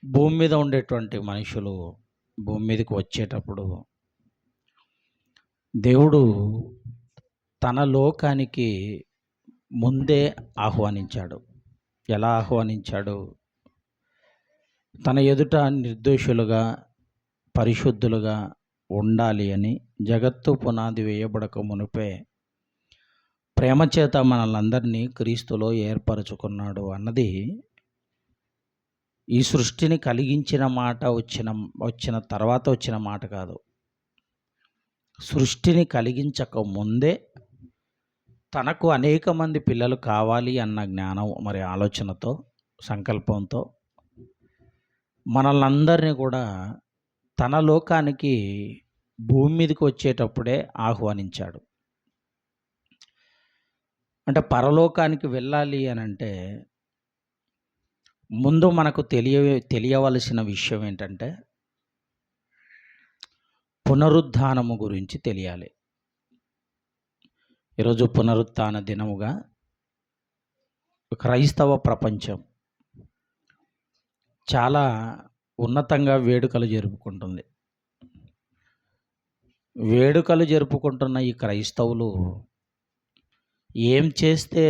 భూమి మీద ఉండేటువంటి మనుషులు భూమి మీదకి వచ్చేటప్పుడు దేవుడు తన లోకానికి ముందే ఆహ్వానించాడు. ఎలా ఆహ్వానించాడు? తన ఎదుట నిర్దోషులుగా, పరిశుద్ధులుగా ఉండాలి అని జగత్తు పునాది వేయబడక మునుపే ప్రేమ చేత మనల్నందరినీ క్రీస్తులో ఏర్పరచుకున్నాడు అన్నది ఈ సృష్టిని కలిగించిన మాట వచ్చిన తర్వాత వచ్చిన మాట కాదు. సృష్టిని కలిగించక ముందే తనకు అనేక మంది పిల్లలు కావాలి అన్న జ్ఞానం మరి ఆలోచనతో, సంకల్పంతో మనల్నందరినీ కూడా తన లోకానికి భూమి మీదకి వచ్చేటప్పుడే ఆహ్వానించాడు. అంటే పరలోకానికి వెళ్ళాలి అని అంటే ముందు మనకు తెలియవలసిన విషయం ఏంటంటే పునరుద్ధానము గురించి తెలియాలి. ఈరోజు పునరుత్థాన దినముగా క్రైస్తవ ప్రపంచం చాలా ఉన్నతంగా వేడుకలు జరుపుకుంటుంది. వేడుకలు జరుపుకుంటున్న ఈ క్రైస్తవులు ఏం చేస్తే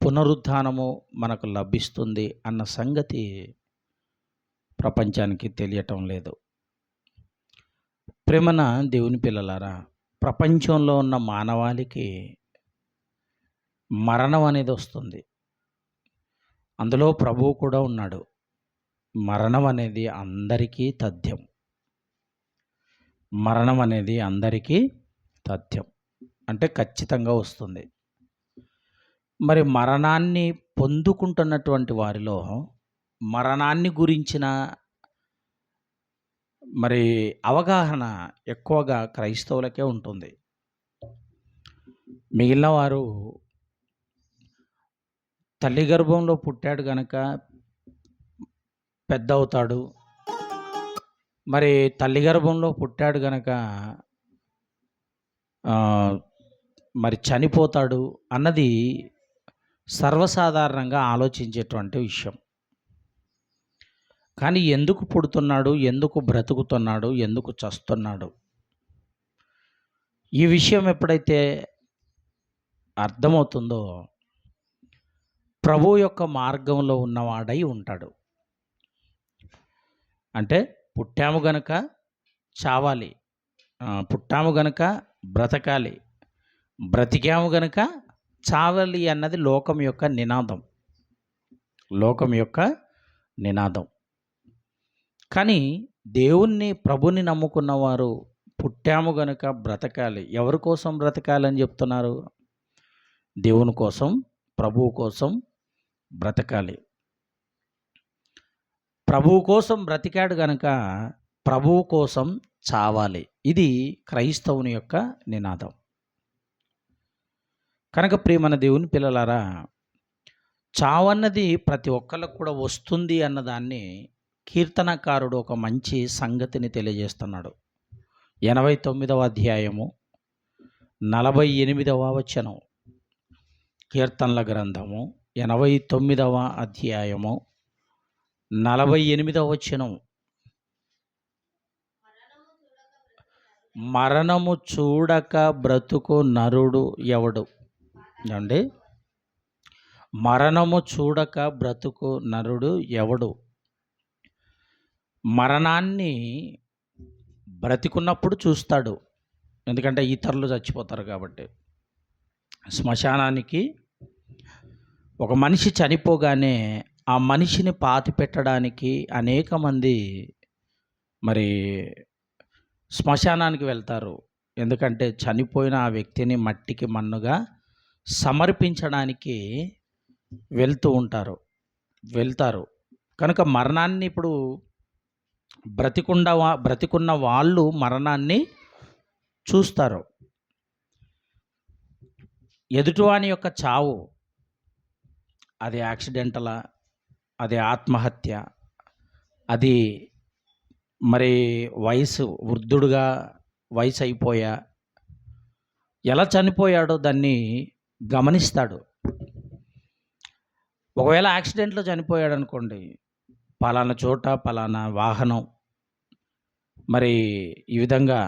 పునరుద్ధానము మనకు లభిస్తుంది అన్న సంగతి ప్రపంచానికి తెలియటం లేదు. ప్రేమన దేవుని పిల్లలారా, ప్రపంచంలో ఉన్న మానవాళికి మరణం అనేది వస్తుంది. అందులో ప్రభువు కూడా ఉన్నాడు. మరణం అనేది అందరికీ తథ్యం. మరణం అనేది అందరికీ తథ్యం అంటే ఖచ్చితంగా వస్తుంది. మరి మరణాన్ని పొందుకుంటున్నటువంటి వారిలో మరణాన్ని గురించిన మరి అవగాహన ఎక్కువగా క్రైస్తవులకే ఉంటుంది. మిగిలిన వారు తల్లి గర్భంలో పుట్టాడు గనక పెద్ద అవుతాడు, మరి తల్లి గర్భంలో పుట్టాడు గనక మరి చనిపోతాడు అన్నది సర్వసాధారణంగా ఆలోచించేటువంటి విషయం. కానీ ఎందుకు పుడుతున్నాడు, ఎందుకు బ్రతుకుతున్నాడు, ఎందుకు చస్తున్నాడు, ఈ విషయం ఎప్పుడైతే అర్థమవుతుందో ప్రభు యొక్క మార్గంలో ఉన్నవాడై ఉంటాడు. అంటే పుట్టాము గనక చావాలి, పుట్టాము గనక బ్రతకాలి, బ్రతికాము గనక చావాలి అన్నది లోకం యొక్క నినాదం. లోకం యొక్క నినాదం. కానీ దేవుణ్ణి, ప్రభుని నమ్ముకున్నవారు పుట్టాము గనక బ్రతకాలి. ఎవరి కోసం బ్రతకాలని చెప్తున్నారు? దేవుని కోసం, ప్రభువు కోసం బ్రతకాలి. ప్రభువు కోసం బ్రతికాడు గనక ప్రభువు కోసం చావాలి. ఇది క్రైస్తవుని యొక్క నినాదం. కనుక ప్రియమైన దేవుని పిల్లలారా, చావన్నది ప్రతి ఒక్కళ్ళకు కూడా వస్తుంది అన్నదాన్ని కీర్తనకారుడు ఒక మంచి సంగతిని తెలియజేస్తున్నాడు. 89వ అధ్యాయము 48వ వచనం. కీర్తనల గ్రంథము 89వ అధ్యాయము 48వ వచనం. మరణము చూడక బ్రతుకు నరుడు ఎవడు? అండి, మరణము చూడక బ్రతుకు నరుడు ఎవడు? మరణాన్ని బ్రతికున్నప్పుడు చూస్తాడు, ఎందుకంటే ఇతరులు చచ్చిపోతారు కాబట్టి. శ్మశానానికి ఒక మనిషి చనిపోగానే ఆ మనిషిని పాతి పెట్టడానికి అనేక మంది మరి శ్మశానానికి వెళ్తారు. ఎందుకంటే చనిపోయిన ఆ వ్యక్తిని మట్టికి మన్నుగా సమర్పించడానికి వెళ్తారు. కనుక మరణాన్ని ఇప్పుడు బ్రతికున్న వాళ్ళు మరణాన్ని చూస్తారు. ఎదుటివాని యొక్క చావు అది యాక్సిడెంటలా, అది ఆత్మహత్య, అది మరి వృద్ధుడుగా వయసు అయిపోయా ఎలా చనిపోయాడో దాన్ని గమనిస్తాడు. ఒకవేళ యాక్సిడెంట్లో చనిపోయాడు అనుకోండి, పలానా చోట పలానా వాహనం మరి ఈ విధంగా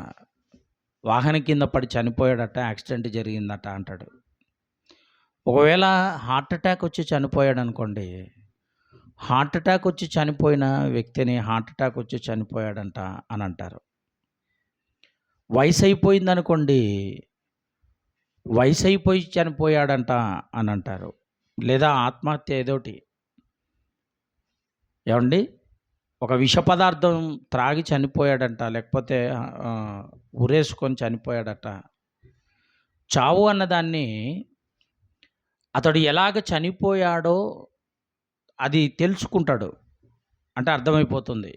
వాహనం కింద పడి చనిపోయాడట, యాక్సిడెంట్ జరిగిందట అంటాడు. ఒకవేళ హార్ట్ అటాక్ వచ్చి చనిపోయాడు అనుకోండి, హార్ట్ అటాక్ వచ్చి చనిపోయిన వ్యక్తిని హార్ట్ అటాక్ వచ్చి చనిపోయాడంట అని అంటారు. వయసు అయిపోయిందనుకోండి, వయసు అయిపోయి చనిపోయాడంట అని అంటారు. లేదా ఆత్మహత్య ఏదోటి. ఏమండి, ఒక విష పదార్థం త్రాగి చనిపోయాడంట, లేకపోతే ఉరేసుకొని చనిపోయాడట. చావు అన్నదాన్ని అతడు ఎలాగ చనిపోయాడో అది తెలుసుకుంటాడు, అంటే అర్థమైపోతుంది.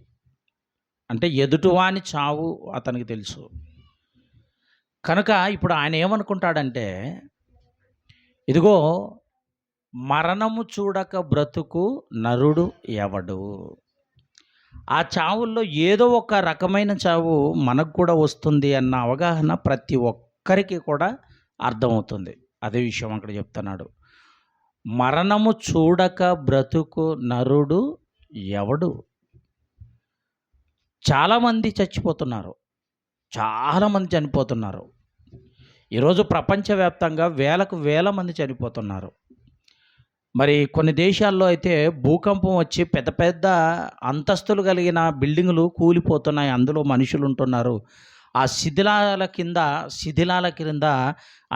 అంటే ఎదుటివాని చావు అతనికి తెలుసు కనుక ఇప్పుడు ఆయన ఏమనుకుంటాడంటే, ఇదిగో మరణము చూడక బ్రతుకు నరుడు ఎవడు. ఆ చావుల్లో ఏదో ఒక రకమైన చావు మనకు కూడా వస్తుంది అన్న అవగాహన ప్రతి ఒక్కరికి కూడా అర్థమవుతుంది. అదే విషయం అక్కడ చెప్తున్నాడు. మరణము చూడక బ్రతుకు నరుడు ఎవడు. చాలామంది చచ్చిపోతున్నారు, చాలామంది చనిపోతున్నారు. ఈరోజు ప్రపంచవ్యాప్తంగా వేలకు వేల మంది చనిపోతున్నారు. మరి కొన్ని దేశాల్లో అయితే భూకంపం వచ్చి పెద్ద పెద్ద అంతస్తులు కలిగిన బిల్డింగులు కూలిపోతున్నాయి, అందులో మనుషులు ఉంటున్నారు. ఆ శిథిలాల కింద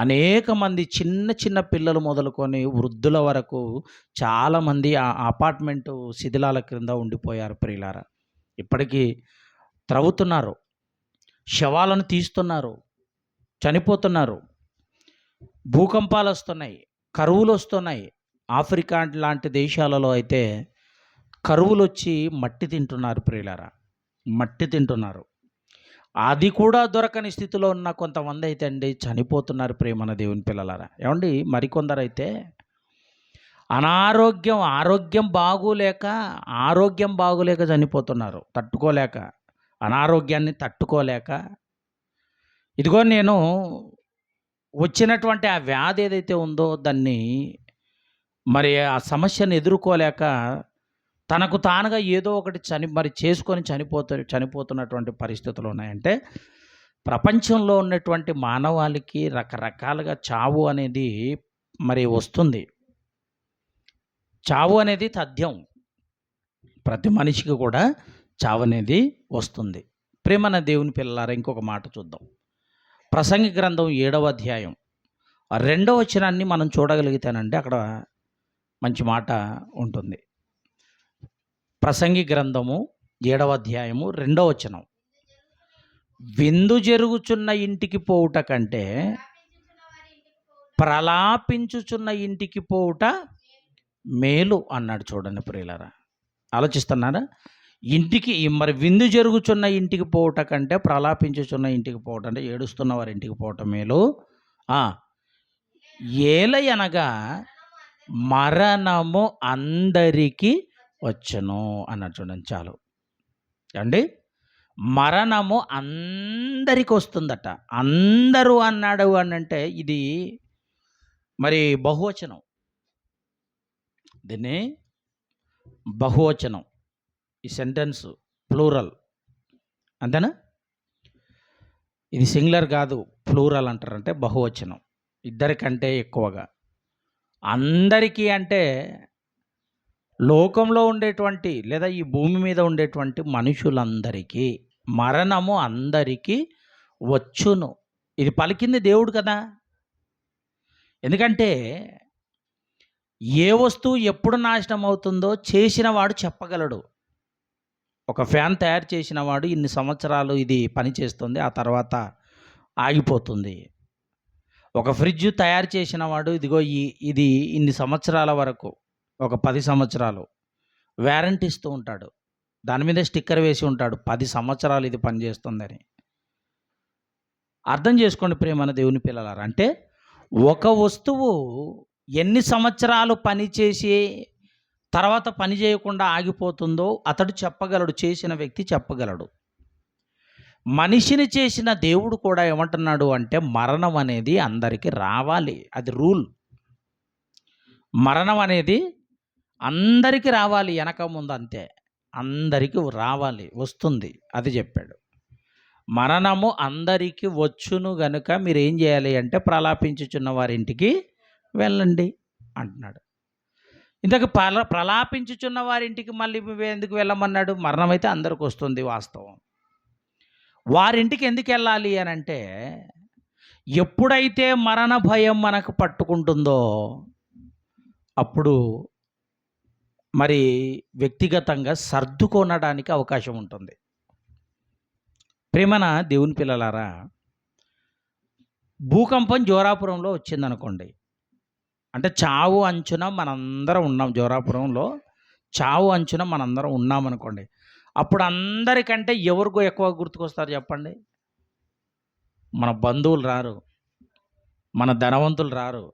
అనేక మంది చిన్న చిన్న పిల్లలు మొదలుకొని వృద్ధుల వరకు చాలామంది ఆ అపార్ట్మెంటు శిథిలాల క్రింద ఉండిపోయారు. ప్రియులారా, ఇప్పటికీ త్రవ్వుతున్నారు, శవాలను తీస్తున్నారు, చనిపోతున్నారు. భూకంపాలు వస్తున్నాయి, కరువులు వస్తున్నాయి. ఆఫ్రికా లాంటి దేశాలలో అయితే కరువులు వచ్చి మట్టి తింటున్నారు. ప్రియులారా, మట్టి తింటున్నారు. అది కూడా దొరకని స్థితిలో ఉన్న కొంతమంది అయితే అండి చనిపోతున్నారు. ప్రేమన దేవుని పిల్లలారా, ఏమండి, మరికొందరైతే ఆరోగ్యం బాగోలేక చనిపోతున్నారు, తట్టుకోలేక, అనారోగ్యాన్ని తట్టుకోలేక. ఇదిగో నేను వచ్చినటువంటి ఆ వ్యాధి ఏదైతే ఉందో దాన్ని మరి ఆ సమస్యను ఎదుర్కోలేక తనకు తానుగా ఏదో ఒకటి చేసుకొని చనిపోతున్నటువంటి పరిస్థితులు ఉన్నాయంటే, ప్రపంచంలో ఉన్నటువంటి మానవాళికి రకరకాలుగా చావు అనేది మరి వస్తుంది. చావు అనేది తథ్యం, ప్రతి మనిషికి కూడా చావు అనేది వస్తుంది. ప్రేమన దేవుని పిల్లలారా, ఇంకొక మాట చూద్దాం. ప్రసంగి గ్రంథం 7వ అధ్యాయం 2వ వచనాన్ని మనం చూడగలిగితేనండి అక్కడ మంచి మాట ఉంటుంది. ప్రసంగి గ్రంథము 7వ అధ్యాయము 2వ వచనం, విందు జరుగుచున్న ఇంటికి పోవుట కంటే ప్రలాపించుచున్న ఇంటికి పోవుట మేలు అన్నాడు. చూడండి ప్రియులారా, ఆలోచిస్తున్నారా? మరి విందు జరుగుచున్న ఇంటికి పోవుట కంటే ప్రలాపించుచున్న ఇంటికి పోవటం, అంటే ఏడుస్తున్న వారి ఇంటికి పోవటం మేలు. ఏలయనగా మరణము అందరికీ వచ్చును అన్నాడు. చూడండి, చాలు అండి, మరణము అందరికి వస్తుందట. అందరూ అన్నాడు అని అంటే ఇది మరి బహువచనం, దీన్ని బహువచనం, ఈ సెంటెన్స్ ప్లూరల్, అంతేనా? ఇది సింగులర్ కాదు, ప్లూరల్ అంటారంటే బహువచనం, ఇద్దరికంటే ఎక్కువగా. అందరికీ అంటే లోకంలో ఉండేటువంటి లేదా ఈ భూమి మీద ఉండేటువంటి మనుషులందరికీ మరణము అందరికీ వచ్చును. ఇది పలికింది దేవుడు కదా. ఎందుకంటే ఏ వస్తువు ఎప్పుడు నాశనం అవుతుందో చేసిన వాడు చెప్పగలడు. ఒక ఫ్యాన్ తయారు చేసిన వాడు ఇన్ని సంవత్సరాలు ఇది పనిచేస్తుంది, ఆ తర్వాత ఆగిపోతుంది. ఒక ఫ్రిడ్జ్ తయారు చేసిన వాడు ఇదిగో ఇది ఇన్ని సంవత్సరాల వరకు, ఒక 10 సంవత్సరాలు వారంటీ ఇస్తూ ఉంటాడు, దాని మీద స్టిక్కర్ వేసి ఉంటాడు 10 సంవత్సరాలు ఇది పనిచేస్తుందని. అర్థం చేసుకోండి ప్రియమైన దేవుని పిల్లలారా, అంటే ఒక వస్తువు ఎన్ని సంవత్సరాలు పనిచేసి తర్వాత పని చేయకుండా ఆగిపోతుందో అతడు చెప్పగలడు, చేసిన వ్యక్తి చెప్పగలడు. మనిషిని చేసిన దేవుడు కూడా ఏమంటున్నాడు అంటే మరణం అనేది అందరికీ రావాలి, అది రూల్. మరణం అనేది అందరికీ రావాలి, వెనక ముందు అంతే. అందరికీ రావాలి, వస్తుంది. అది చెప్పాడు. మరణము అందరికీ వచ్చును గనుక మీరేం చేయాలి అంటే ప్రలాపించుచున్న వారింటికి వెళ్ళండి అంటున్నాడు. ఇంతకు ప్రలాపించుచున్న వారింటికి మళ్ళీ ఎందుకు వెళ్ళమన్నాడు? మరణం అయితే అందరికి వస్తుంది, వాస్తవం. వారింటికి ఎందుకు వెళ్ళాలి అని అంటే, ఎప్పుడైతే మరణ భయం మనకు పట్టుకుంటుందో అప్పుడు మరి వ్యక్తిగతంగా సర్దుకొనడానికి అవకాశం ఉంటుంది. ప్రేమన దేవుని పిల్లలారా, భూకంపం జోరాపురంలో వచ్చిందనుకోండి, అంటే చావు అంచున మనందరం ఉన్నాం. జోరాపురంలో చావు అంచున మనందరం ఉన్నామనుకోండి, అప్పుడు అందరికంటే ఎవరికో ఎక్కువ గుర్తుకొస్తారు చెప్పండి? మన బంధువులు రారు, మన ధనవంతులు రారు,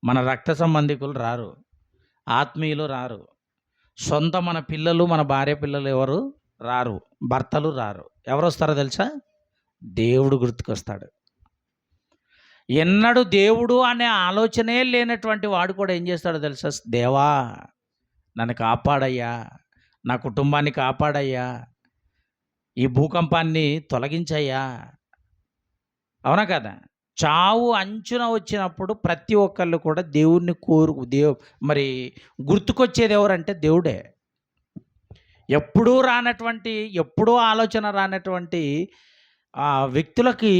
మన రక్త సంబంధికులు రారు, ఆత్మీయులు రారు, సొంత మన పిల్లలు, మన భార్య పిల్లలు ఎవరు రారు, భర్తలు రారు. ఎవరు వస్తారో తెలుసా? దేవుడు గుర్తుకొస్తాడు. ఎన్నడూ దేవుడు అనే ఆలోచనే లేనటువంటి వాడు కూడా ఏం చేస్తాడో తెలుసా? దేవా నన్ను కాపాడయ్యా, నా కుటుంబాన్ని కాపాడయ్యా, ఈ భూకంపాన్ని తొలగించయ్యా. అవునా కదా? చావు అంచున వచ్చినప్పుడు ప్రతి ఒక్కళ్ళు కూడా దేవుణ్ణి మరి గుర్తుకొచ్చేది ఎవరంటే దేవుడే. ఎప్పుడూ ఆలోచన రానటువంటి ఆ వ్యక్తులకి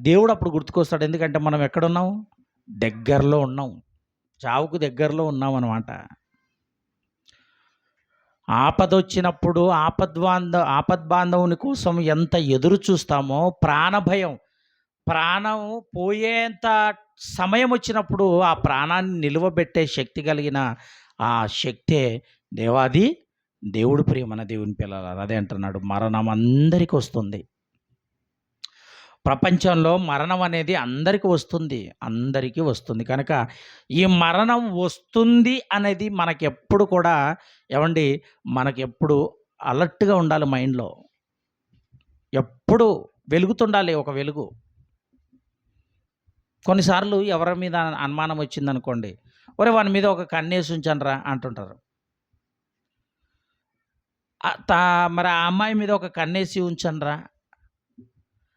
దేవుడు అప్పుడు గుర్తుకొస్తాడు. ఎందుకంటే మనం ఎక్కడున్నాం? దగ్గరలో ఉన్నాం, చావుకు దగ్గరలో ఉన్నాం అన్నమాట. ఆపదొచ్చినప్పుడు ఆపద్బాంధవుని కోసం ఎంత ఎదురు చూస్తామో, ప్రాణం పోయేంత సమయం వచ్చినప్పుడు ఆ ప్రాణాన్ని నిలువబెట్టే శక్తి కలిగిన ఆ శక్తే దేవుడు. ప్రియమైన దేవుని పిల్లలారా, అదే అంటున్నాడు, మరణం అందరికీ వస్తుంది. ప్రపంచంలో మరణం అనేది అందరికీ వస్తుంది. కనుక ఈ మరణం వస్తుంది అనేది మనకెప్పుడు కూడా మనకెప్పుడు అలర్ట్గా ఉండాలి. మైండ్లో ఎప్పుడు వెలుగుతుండాలి ఒక వెలుగు. కొన్నిసార్లు ఎవరి మీద అనుమానం వచ్చిందనుకోండి, ఒరే వాని మీద ఒక కన్నేసి ఉంచండిరా అంటుంటారు. మరి ఆ అమ్మాయి మీద ఒక కన్నేసి ఉంచండిరా,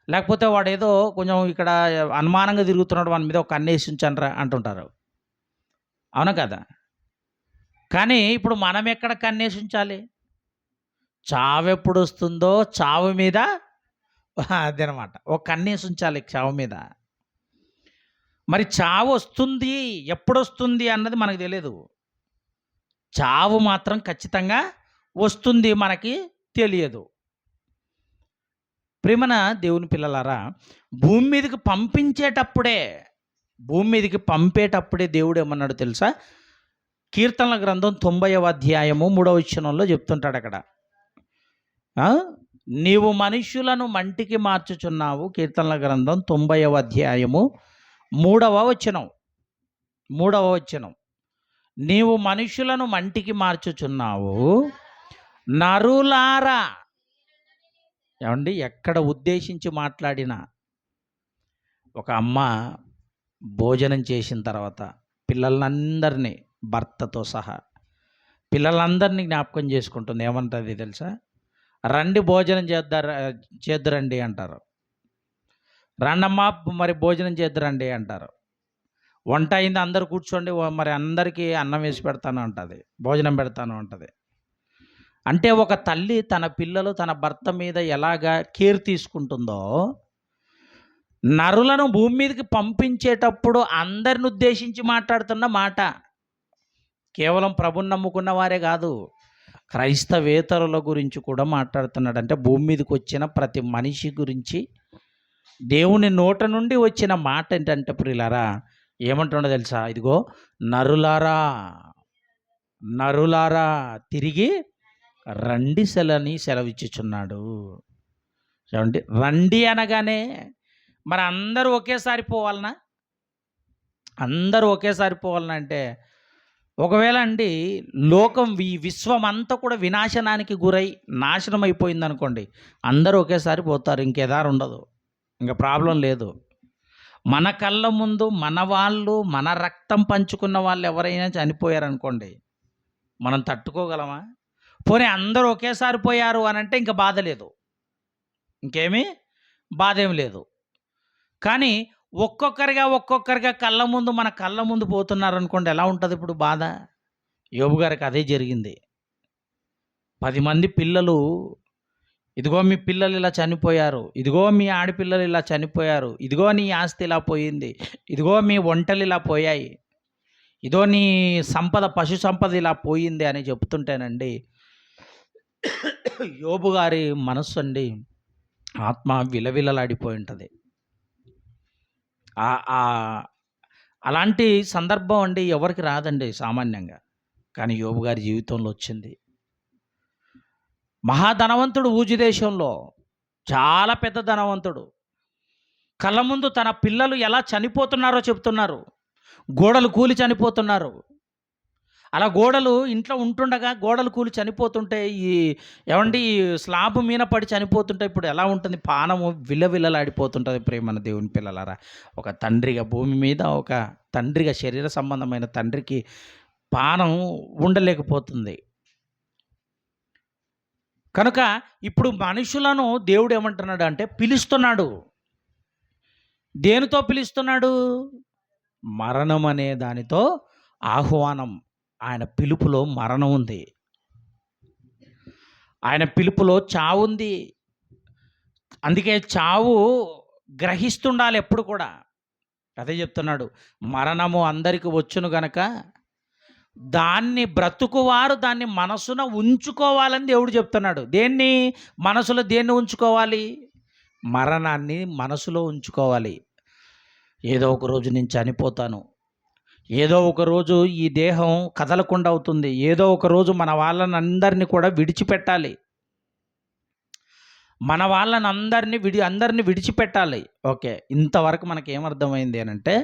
లేకపోతే వాడు ఏదో కొంచెం ఇక్కడ అనుమానంగా తిరుగుతున్నాడు, వాని మీద ఒక కన్నేసి ఉంచండిరా అంటుంటారు. అవునా కదా? కానీ ఇప్పుడు మనం ఎక్కడ కన్నేసి ఉంచాలి? చావు ఎప్పుడు వస్తుందో చావు మీద అదనమాట ఒక కన్నేసి ఉంచాలి చావు మీద. మరి చావు వస్తుంది, ఎప్పుడు వస్తుంది అన్నది మనకు తెలియదు. చావు మాత్రం ఖచ్చితంగా వస్తుంది, మనకి తెలియదు. ప్రేమన దేవుని పిల్లలారా, భూమి మీదకి పంపేటప్పుడే దేవుడు ఏమన్నాడు తెలుసా? కీర్తనల గ్రంథం 90వ అధ్యాయము 3వ వచనంలో చెప్తుంటాడు అక్కడ, నీవు మనుష్యులను మంటికి మార్చుచున్నావు. కీర్తనల గ్రంథం 90వ అధ్యాయము 3వ వచనం, నీవు మనుష్యులను మంటికి మార్చుచున్నావు, నరులారా. ఏమండి, ఎక్కడ ఉద్దేశించి మాట్లాడినా ఒక అమ్మ భోజనం చేసిన తర్వాత పిల్లలందరినీ, భర్తతో సహా పిల్లలందరినీ జ్ఞాపకం చేసుకుంటుంది. ఏమంటుంది తెలుసా? రండి భోజనం చేద్దురండి అంటారు. రండమ్మా మరి భోజనం చేద్దురండి అంటారు. వంట అయింది, అందరు కూర్చోండి, మరి అందరికీ అన్నం వేసి పెడతాను అంటుంది, భోజనం పెడతాను అంటుంది. అంటే ఒక తల్లి తన పిల్లలు, తన భర్త మీద ఎలాగా కేర్ తీసుకుంటుందో, నరులను భూమి మీదకి పంపించేటప్పుడు అందరిని ఉద్దేశించి మాట్లాడుతున్న మాట. కేవలం ప్రభుని నమ్ముకున్న వారే కాదు, క్రైస్తవేతరుల గురించి కూడా మాట్లాడుతున్నాడు. అంటే భూమి మీదకి వచ్చిన ప్రతి మనిషి గురించి దేవుని నోట నుండి వచ్చిన మాట ఏంటంటే ప్రియులారా, ఏమంటుండో తెలుసా? ఇదిగో నరులారా తిరిగి రండి సెలవిచ్చుచున్నాడు. చూడండి, రండి అనగానే మరి అందరూ ఒకేసారి పోవాలనా? అంటే ఒకవేళ లోకం, ఈ విశ్వం అంతా కూడా వినాశనానికి గురై నాశనం అయిపోయింది అనుకోండి, అందరూ ఒకేసారి పోతారు, ఇంకేదారు ఉండదు, ఇంకా ప్రాబ్లం లేదు. మన కళ్ళ ముందు మన వాళ్ళు, మన రక్తం పంచుకున్న వాళ్ళు ఎవరైనా చనిపోయారనుకోండి, మనం తట్టుకోగలమా? పోనీ అందరూ ఒకేసారి పోయారు అని అంటే ఇంక బాధ లేదు, ఇంకేమీ బాధ ఏమి లేదు. కానీ ఒక్కొక్కరిగా మన కళ్ళ ముందు పోతున్నారనుకోండి, ఎలా ఉంటుంది ఇప్పుడు బాధ? యోబు గారికి అదే జరిగింది. 10 మంది పిల్లలు, ఇదిగో మీ పిల్లలు ఇలా చనిపోయారు, ఇదిగో మీ ఆడపిల్లలు ఇలా చనిపోయారు, ఇదిగో నీ ఆస్తి ఇలా పోయింది, ఇదిగో మీ ఒంటలు ఇలా పోయాయి, ఇదో నీ సంపద, పశు సంపద ఇలా పోయింది అని చెప్తుంటేనండి, యోబు గారి మనస్సు అండి, ఆత్మ విలవిలలాడిపోయి ఉంటుంది. అలాంటి సందర్భం అండి ఎవరికి రాదండి సామాన్యంగా, కానీ యోబు గారి జీవితంలో వచ్చింది. మహాధనవంతుడు, ఊజు దేశంలో చాలా పెద్ద ధనవంతుడు, కళ్ళ ముందు తన పిల్లలు ఎలా చనిపోతున్నారో చెప్తున్నారు. గోడలు కూలి చనిపోతున్నారు. అలా గోడలు ఇంట్లో ఉంటుండగా గోడలు కూలి చనిపోతుంటే, ఏమండి స్లాబ్ మీద పడి చనిపోతుంటే ఇప్పుడు ఎలా ఉంటుంది? పానము విలవిలలాడిపోతుంటుంది. ప్రేమన దేవుని పిల్లలారా, ఒక తండ్రిగా భూమి మీద, ఒక తండ్రిగా, శరీర సంబంధమైన తండ్రికి పానం ఉండలేకపోతుంది. కనుక ఇప్పుడు మనుషులను దేవుడు ఏమంటున్నాడు అంటే పిలుస్తున్నాడు. దేనితో పిలుస్తున్నాడు? మరణం అనే దానితో ఆహ్వానం. ఆయన పిలుపులో మరణం ఉంది, ఆయన పిలుపులో చావు ఉంది. అందుకే చావు గ్రహిస్తుండాలి ఎప్పుడు కూడా. అదే చెప్తున్నాడు, మరణము అందరికి వచ్చును గనక దాన్ని బ్రతుకువారు దాన్ని మనసున ఉంచుకోవాలని దేవుడు చెప్తున్నాడు. దేన్ని మనసులో, దేన్ని ఉంచుకోవాలి? మరణాన్ని మనసులో ఉంచుకోవాలి. ఏదో ఒక రోజు నేను చనిపోతాను, ఏదో ఒక రోజు ఈ దేహం కదలకుండా అవుతుంది, ఏదో ఒక రోజు మన వాళ్ళని అందరినీ కూడా విడిచిపెట్టాలి, మన వాళ్ళని అందరినీ విడిచిపెట్టాలి. ఓకే, ఇంతవరకు మనకి ఏమర్థమైంది అని అంటే,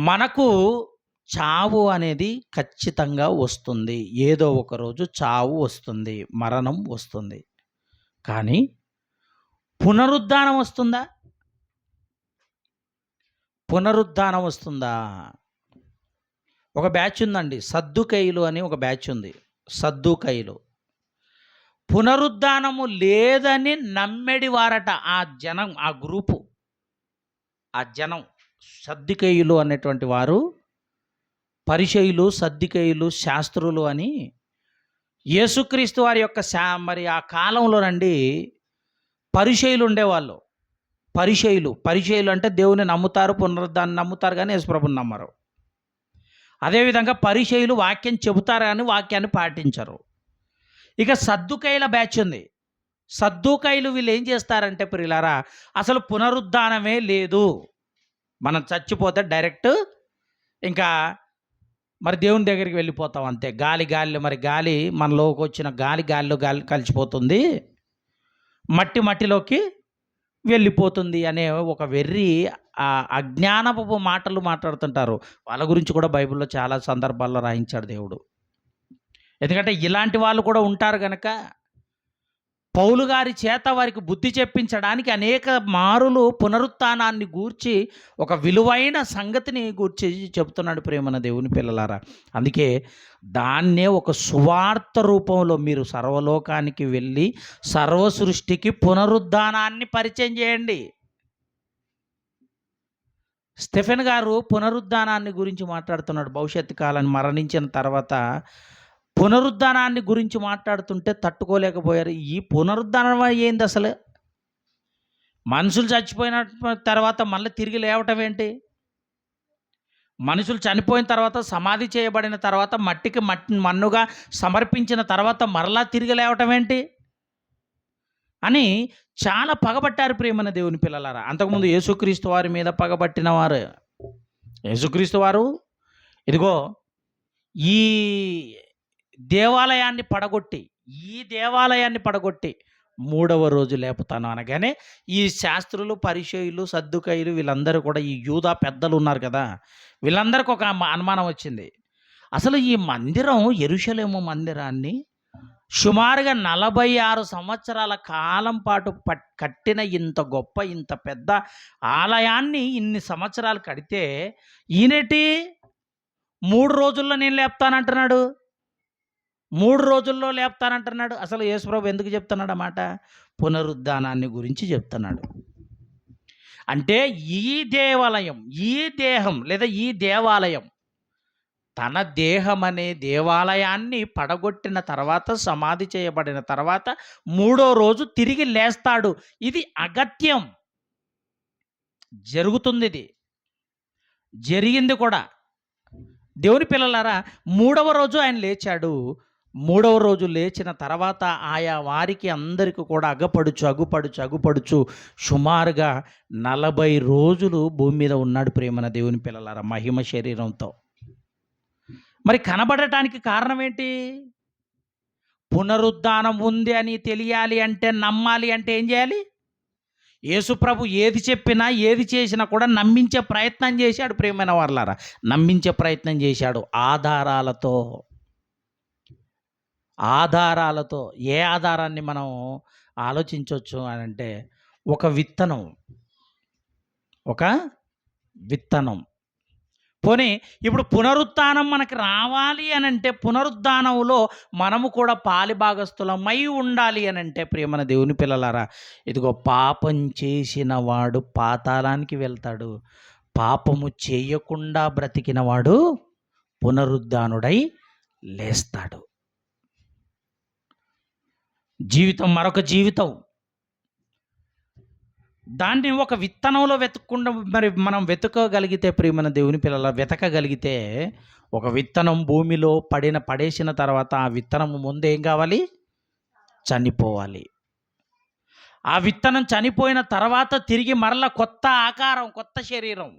మనకు చావు అనేది ఖచ్చితంగా వస్తుంది. ఏదో ఒక రోజు చావు వస్తుంది, మరణం వస్తుంది. కానీ పునరుద్ధానం వస్తుందా? పునరుద్ధానం వస్తుందా? ఒక బ్యాచ్ ఉందండి, సద్దుకైలు అని ఒక బ్యాచ్ ఉంది. సద్దుకైలు పునరుద్ధానము లేదని నమ్మెడి వారట ఆ జనం, ఆ గ్రూపు, ఆ జనం. సద్దుకైలు అనేటువంటి వారు పరిసయ్యులు, సద్దుకైలు, శాస్త్రులు అని యేసుక్రీస్తు వారి యొక్క మరి ఆ కాలంలోనండి పరిసయ్యులు ఉండేవాళ్ళు. పరిసయ్యులు అంటే దేవుని నమ్ముతారు, పునరుద్ధానం నమ్ముతారు, కానీ యేసుప్రభుని నమ్మరు. అదేవిధంగా పరిసయ్యులు వాక్యం చెబుతారు కానీ వాక్యాన్ని పాటించరు. ఇక సద్దుకైల బ్యాచ్ ఉంది. సద్దుకైలు వీళ్ళు ఏం చేస్తారంటే ప్రియులారా, అసలు పునరుద్ధానమే లేదు, మనం చచ్చిపోతే డైరెక్ట్ ఇంకా మరి దేవుని దగ్గరికి వెళ్ళిపోతాం అంతే. గాలిలో మరి గాలి మనలోకి వచ్చిన గాలిలో కలిసిపోతుంది, మట్టిలోకి వెళ్ళిపోతుంది అనే ఒక వెర్రి అజ్ఞానపు మాటలు మాట్లాడుతుంటారు. వాళ్ళ గురించి కూడా బైబిల్లో చాలా సందర్భాల్లో రాయించాడు దేవుడు. ఎందుకంటే ఇలాంటి వాళ్ళు కూడా ఉంటారు కనుక పౌలు గారి చేత వారికి బుద్ధి చెప్పించడానికి అనేక మారులు పునరుత్థానాన్ని గూర్చి ఒక విలువైన సంగతిని గూర్చి చెప్తున్నాడు ప్రేమన దేవుని పిల్లలారా. అందుకే దాన్నే ఒక సువార్త రూపంలో మీరు సర్వలోకానికి వెళ్ళి సర్వ సృష్టికి పునరుద్ధానాన్ని పరిచయం చేయండి. స్టెఫెన్ గారు పునరుద్ధానాన్ని గురించి మాట్లాడుతున్నాడు. భవిష్యత్తు కాలాన్ని, మరణించిన తర్వాత పునరుద్ధానాన్ని గురించి మాట్లాడుతుంటే తట్టుకోలేకపోయారు. ఈ పునరుద్ధానం ఏంది అసలు? మనుషులు చచ్చిపోయిన తర్వాత మళ్ళీ తిరిగి లేవటం ఏంటి? మనుషులు చనిపోయిన తర్వాత, సమాధి చేయబడిన తర్వాత, మట్టికి మన్నుగా సమర్పించిన తర్వాత మరలా తిరిగి లేవటం ఏంటి అని చాలా పగబట్టారు ప్రియమైన దేవుని పిల్లలారా. అంతకుముందు యేసుక్రీస్తు వారి మీద పగబట్టిన వారు, యేసుక్రీస్తు వారు ఇదిగో ఈ దేవాలయాన్ని పడగొట్టి 3వ రోజు లేపుతాను అనగానే ఈ శాస్త్రులు, పరిసయ్యులు, సద్దుకైలు వీళ్ళందరూ కూడా, ఈ యూదా పెద్దలు ఉన్నారు కదా, వీళ్ళందరికీ ఒక అనుమానం వచ్చింది. అసలు ఈ మందిరం, యెరూషలేము మందిరాన్ని సుమారుగా 46 సంవత్సరాల కాలం పాటు కట్టిన ఇంత గొప్ప, ఇంత పెద్ద ఆలయాన్ని ఇన్ని సంవత్సరాలు కడితే ఈయనేటి 3 రోజుల్లో నేను లేపుతానంటున్నాడు? 3 రోజుల్లో లేపుతానంటున్నాడు. అసలు యేసుప్రభు ఎందుకు చెప్తున్నాడు ఆ మాట? పునరుద్ధానాన్ని గురించి చెప్తున్నాడు. అంటే ఈ దేవాలయం, ఈ దేహం లేదా ఈ దేవాలయం తన దేహమనే దేవాలయాన్ని పడగొట్టిన తర్వాత, సమాధి చేయబడిన తర్వాత మూడో రోజు తిరిగి లేస్తాడు. ఇది అగత్యం. జరుగుతుందిది. జరిగింది కూడా. దేవుని పిల్లలారా, మూడవ రోజు ఆయన లేచాడు. మూడవ రోజు లేచిన తర్వాత ఆయా వారికి అందరికి కూడా అగుపడుచు సుమారుగా 40 రోజులు భూమి మీద ఉన్నాడు ప్రియమైన దేవుని పిల్లలారా, మహిమ శరీరంతో. మరి కనబడటానికి కారణం ఏంటి? పునరుద్ధానం ఉంది అని తెలియాలి అంటే, నమ్మాలి అంటే ఏం చేయాలి? యేసుప్రభు ఏది చెప్పినా, ఏది చేసినా కూడా నమ్మించే ప్రయత్నం చేశాడు ప్రియమైన వారలారా. నమ్మించే ప్రయత్నం చేశాడు ఆధారాలతో. ఆధారాలతో. ఏ ఆధారాన్ని మనం ఆలోచించవచ్చు అని అంటే, ఒక విత్తనం. పోనీ ఇప్పుడు పునరుత్థానం మనకు రావాలి అని అంటే, పునరుద్ధానంలో మనము కూడా పాలిభాగస్తులమై ఉండాలి అని అంటే ప్రియమైన దేవుని పిల్లలారా, ఇదిగో పాపం చేసిన వాడు పాతాళానికి వెళ్తాడు. పాపము చేయకుండా బ్రతికిన వాడు పునరుద్ధానుడై లేస్తాడు. జీవితం మరొక జీవితం. దాన్ని ఒక విత్తనంలో వెతకకుండా మరి మనం వెతకగలిగితే ప్రియమైన దేవుని పిల్లల, వెతకగలిగితే ఒక విత్తనం భూమిలో పడేసిన తర్వాత ఆ విత్తనం ముందు ఏం కావాలి? చనిపోవాలి. ఆ విత్తనం చనిపోయిన తర్వాత తిరిగి మరల కొత్త ఆకారం, కొత్త శరీరం,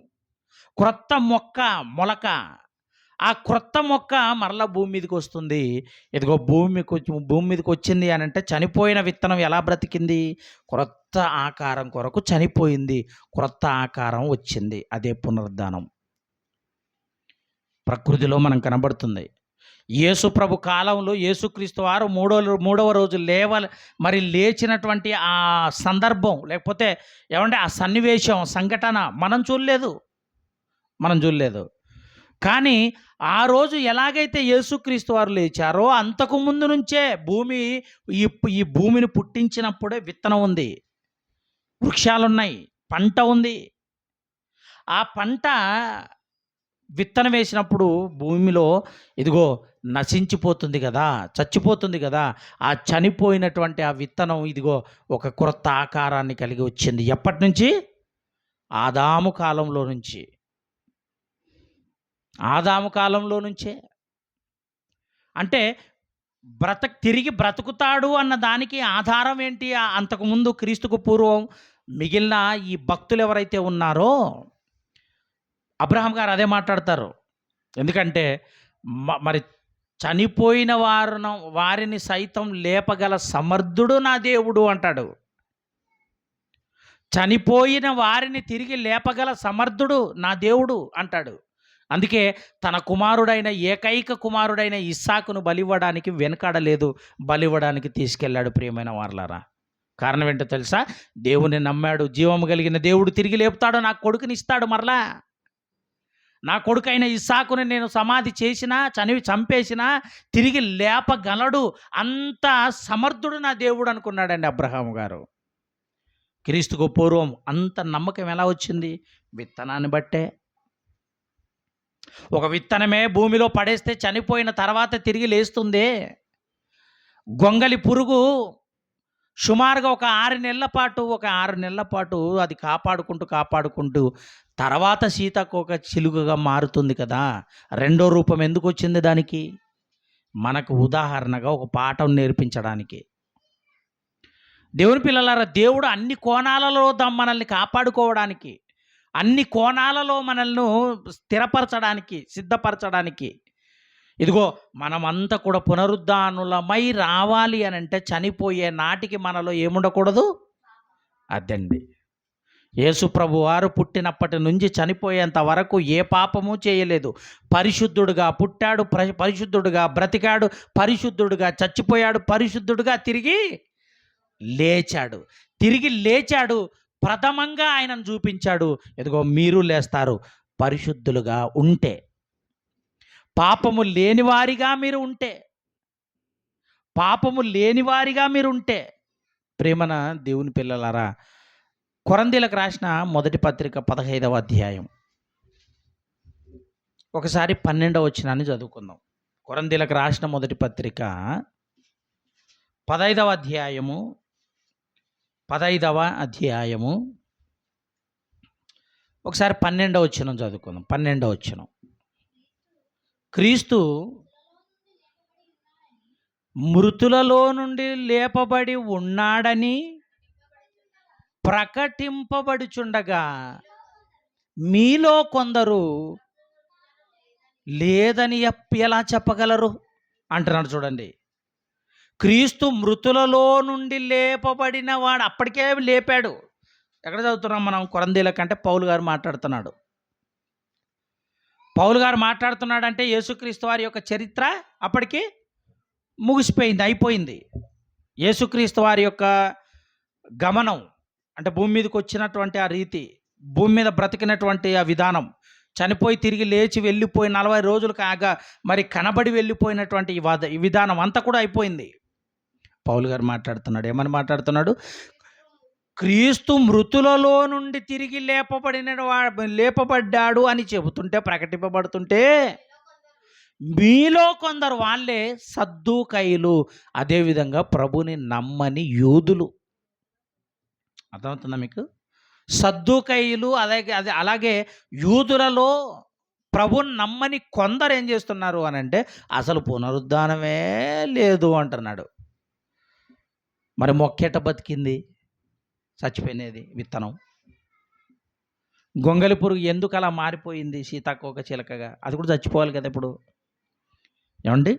క్రొత్త మొలక. ఆ క్రొత్త మొక్క మరలా భూమి మీదకి వస్తుంది. ఇదిగో భూమి మీదకి వచ్చింది అని అంటే, చనిపోయిన విత్తనం ఎలా బ్రతికింది? క్రొత్త ఆకారం కొరకు చనిపోయింది, క్రొత్త ఆకారం వచ్చింది. అదే పునరుద్ధానం. ప్రకృతిలో మనం కనబడుతుంది. యేసు ప్రభు కాలంలో యేసుక్రీస్తు వారు మూడవ రోజు మరి లేచినటువంటి ఆ సందర్భం, లేకపోతే ఏమంటే ఆ సన్నివేశం, సంఘటన మనం చూడలేదు. కానీ ఆ రోజు ఎలాగైతే యేసుక్రీస్తు వారు లేచారో, అంతకు ముందు నుంచే ఈ భూమిని పుట్టించినప్పుడే విత్తనం ఉంది, వృక్షాలున్నాయి, పంట ఉంది. ఆ పంట విత్తనం వేసినప్పుడు భూమిలో ఇదిగో నశించిపోతుంది కదా, చచ్చిపోతుంది కదా. ఆ చనిపోయినటువంటి ఆ విత్తనం ఇదిగో ఒక క్రొత్త ఆకారాన్ని కలిగి వచ్చింది. ఎప్పటి నుంచి? ఆదాము కాలంలో నుంచే. అంటే తిరిగి బ్రతుకుతాడు అన్న దానికి ఆధారం ఏంటి? అంతకుముందు క్రీస్తుకు పూర్వం మిగిలిన ఈ భక్తులు ఎవరైతే ఉన్నారో, అబ్రహాం గారు అదే మాట్లాడతారు. ఎందుకంటే మరి చనిపోయిన వారిని సైతం లేపగల సమర్థుడు నా దేవుడు అంటాడు. చనిపోయిన వారిని తిరిగి లేపగల సమర్థుడు నా దేవుడు అంటాడు. అందుకే తన ఏకైక కుమారుడైన ఇస్సాకును బలివ్వడానికి వెనకాడలేదు, బలివ్వడానికి తీసుకెళ్ళాడు ప్రియమైన వారలారా. కారణం ఏంటో తెలుసా? దేవుని నమ్మాడు. జీవము కలిగిన దేవుడు తిరిగి లేపుతాడు, నా కొడుకుని ఇస్తాడు మరలా. నా కొడుకైన ఇస్సాకుని నేను సమాధి చేసినా, చంపేసినా తిరిగి లేపగలడు, అంత సమర్థుడు నా దేవుడు అనుకున్నాడండి అబ్రహాము గారు. క్రీస్తుకు పూర్వం అంత నమ్మకం ఎలా వచ్చింది? విత్తనాన్ని బట్టే. ఒక విత్తనమే భూమిలో పడేస్తే చనిపోయిన తర్వాత తిరిగి లేస్తుంది. గొంగలి పురుగు సుమారుగా ఒక 6 నెలల పాటు అది కాపాడుకుంటూ తర్వాత సీతాకోక చిలుకగా మారుతుంది కదా. రెండో రూపం ఎందుకు వచ్చింది దానికి? మనకు ఉదాహరణగా ఒక పాఠం నేర్పించడానికి. దేవుని పిల్లలారా, దేవుడు అన్ని కోణాలలో మనల్ని కాపాడుకోవడానికి, అన్ని కోణాలలో మనల్ని స్థిరపరచడానికి, సిద్ధపరచడానికి, ఇదిగో మనమంతా కూడా పునరుద్ధానులమై రావాలి అని అంటే, చనిపోయే నాటికి మనలో ఏముండకూడదు? అదండి. యేసు ప్రభు వారు పుట్టినప్పటి నుంచి చనిపోయేంత వరకు ఏ పాపము చేయలేదు. పరిశుద్ధుడుగా పుట్టాడు, పరిశుద్ధుడుగా బ్రతికాడు, పరిశుద్ధుడుగా చచ్చిపోయాడు, పరిశుద్ధుడుగా తిరిగి లేచాడు. ప్రథమంగా ఆయనను చూపించాడు. ఇదిగో మీరు లేస్తారు పరిశుద్ధులుగా ఉంటే, పాపము లేనివారిగా మీరు ఉంటే. పాపము లేనివారిగా మీరుంటే. ప్రేమన దేవుని పిల్లలారా, కొరంథీలకు రాసిన మొదటి పత్రిక 15వ అధ్యాయం ఒకసారి 12వ వచనాన్ని చదువుకుందాం. కొరంథీలకు రాసిన మొదటి పత్రిక 15వ అధ్యాయము 15వ అధ్యాయము ఒకసారి 12వ వచనం చదువుకుందాం. 12వ వచనం, క్రీస్తు మృతులలో నుండి లేపబడి ఉన్నాడని ప్రకటింపబడుచుండగా మీలో కొందరు లేదని ఎలా చెప్పగలరు అంటున్నాడు. చూడండి, క్రీస్తు మృతులలో నుండి లేపబడిన వాడు, అప్పటికే లేపాడు. ఎక్కడ చదువుతున్నాం మనం? కొరంథీల కంటే పౌలు గారు మాట్లాడుతున్నాడు. పౌలు గారు మాట్లాడుతున్నాడంటే యేసుక్రీస్తు వారి యొక్క చరిత్ర అప్పటికి ముగిసిపోయింది, అయిపోయింది. యేసుక్రీస్తు వారి యొక్క గమనం అంటే భూమి మీదకి వచ్చినటువంటి ఆ రీతి, భూమి మీద బ్రతికినటువంటి ఆ విధానం, చనిపోయి తిరిగి లేచి వెళ్ళిపోయి 40 రోజులు కాగా మరి కనబడి వెళ్ళిపోయినటువంటి ఈ విధానం అంతా కూడా అయిపోయింది. పౌలు గారు మాట్లాడుతున్నాడు, ఏమని మాట్లాడుతున్నాడు? క్రీస్తు మృతులలో నుండి తిరిగి లేపబడ్డాడు అని చెబుతుంటే, ప్రకటింపబడుతుంటే, మీలో కొందరు, వాళ్ళే సద్దూకయ్యులు, అదేవిధంగా ప్రభుని నమ్మని యూదులు. అర్థమవుతుందా మీకు? సద్దూకయ్యులు అలాగే యూదులలో ప్రభుని నమ్మని కొందరు ఏం చేస్తున్నారు అని అంటే, అసలు పునరుద్ధానమే లేదు అంటున్నాడు. మరి మొక్కెట బతికింది? చచ్చిపోయినది విత్తనం. గొంగలి పురుగు ఎందుకు అలా మారిపోయింది సీతాకోక చిలకగా? అది కూడా చచ్చిపోవాలి కదా ఇప్పుడు. ఏమండి,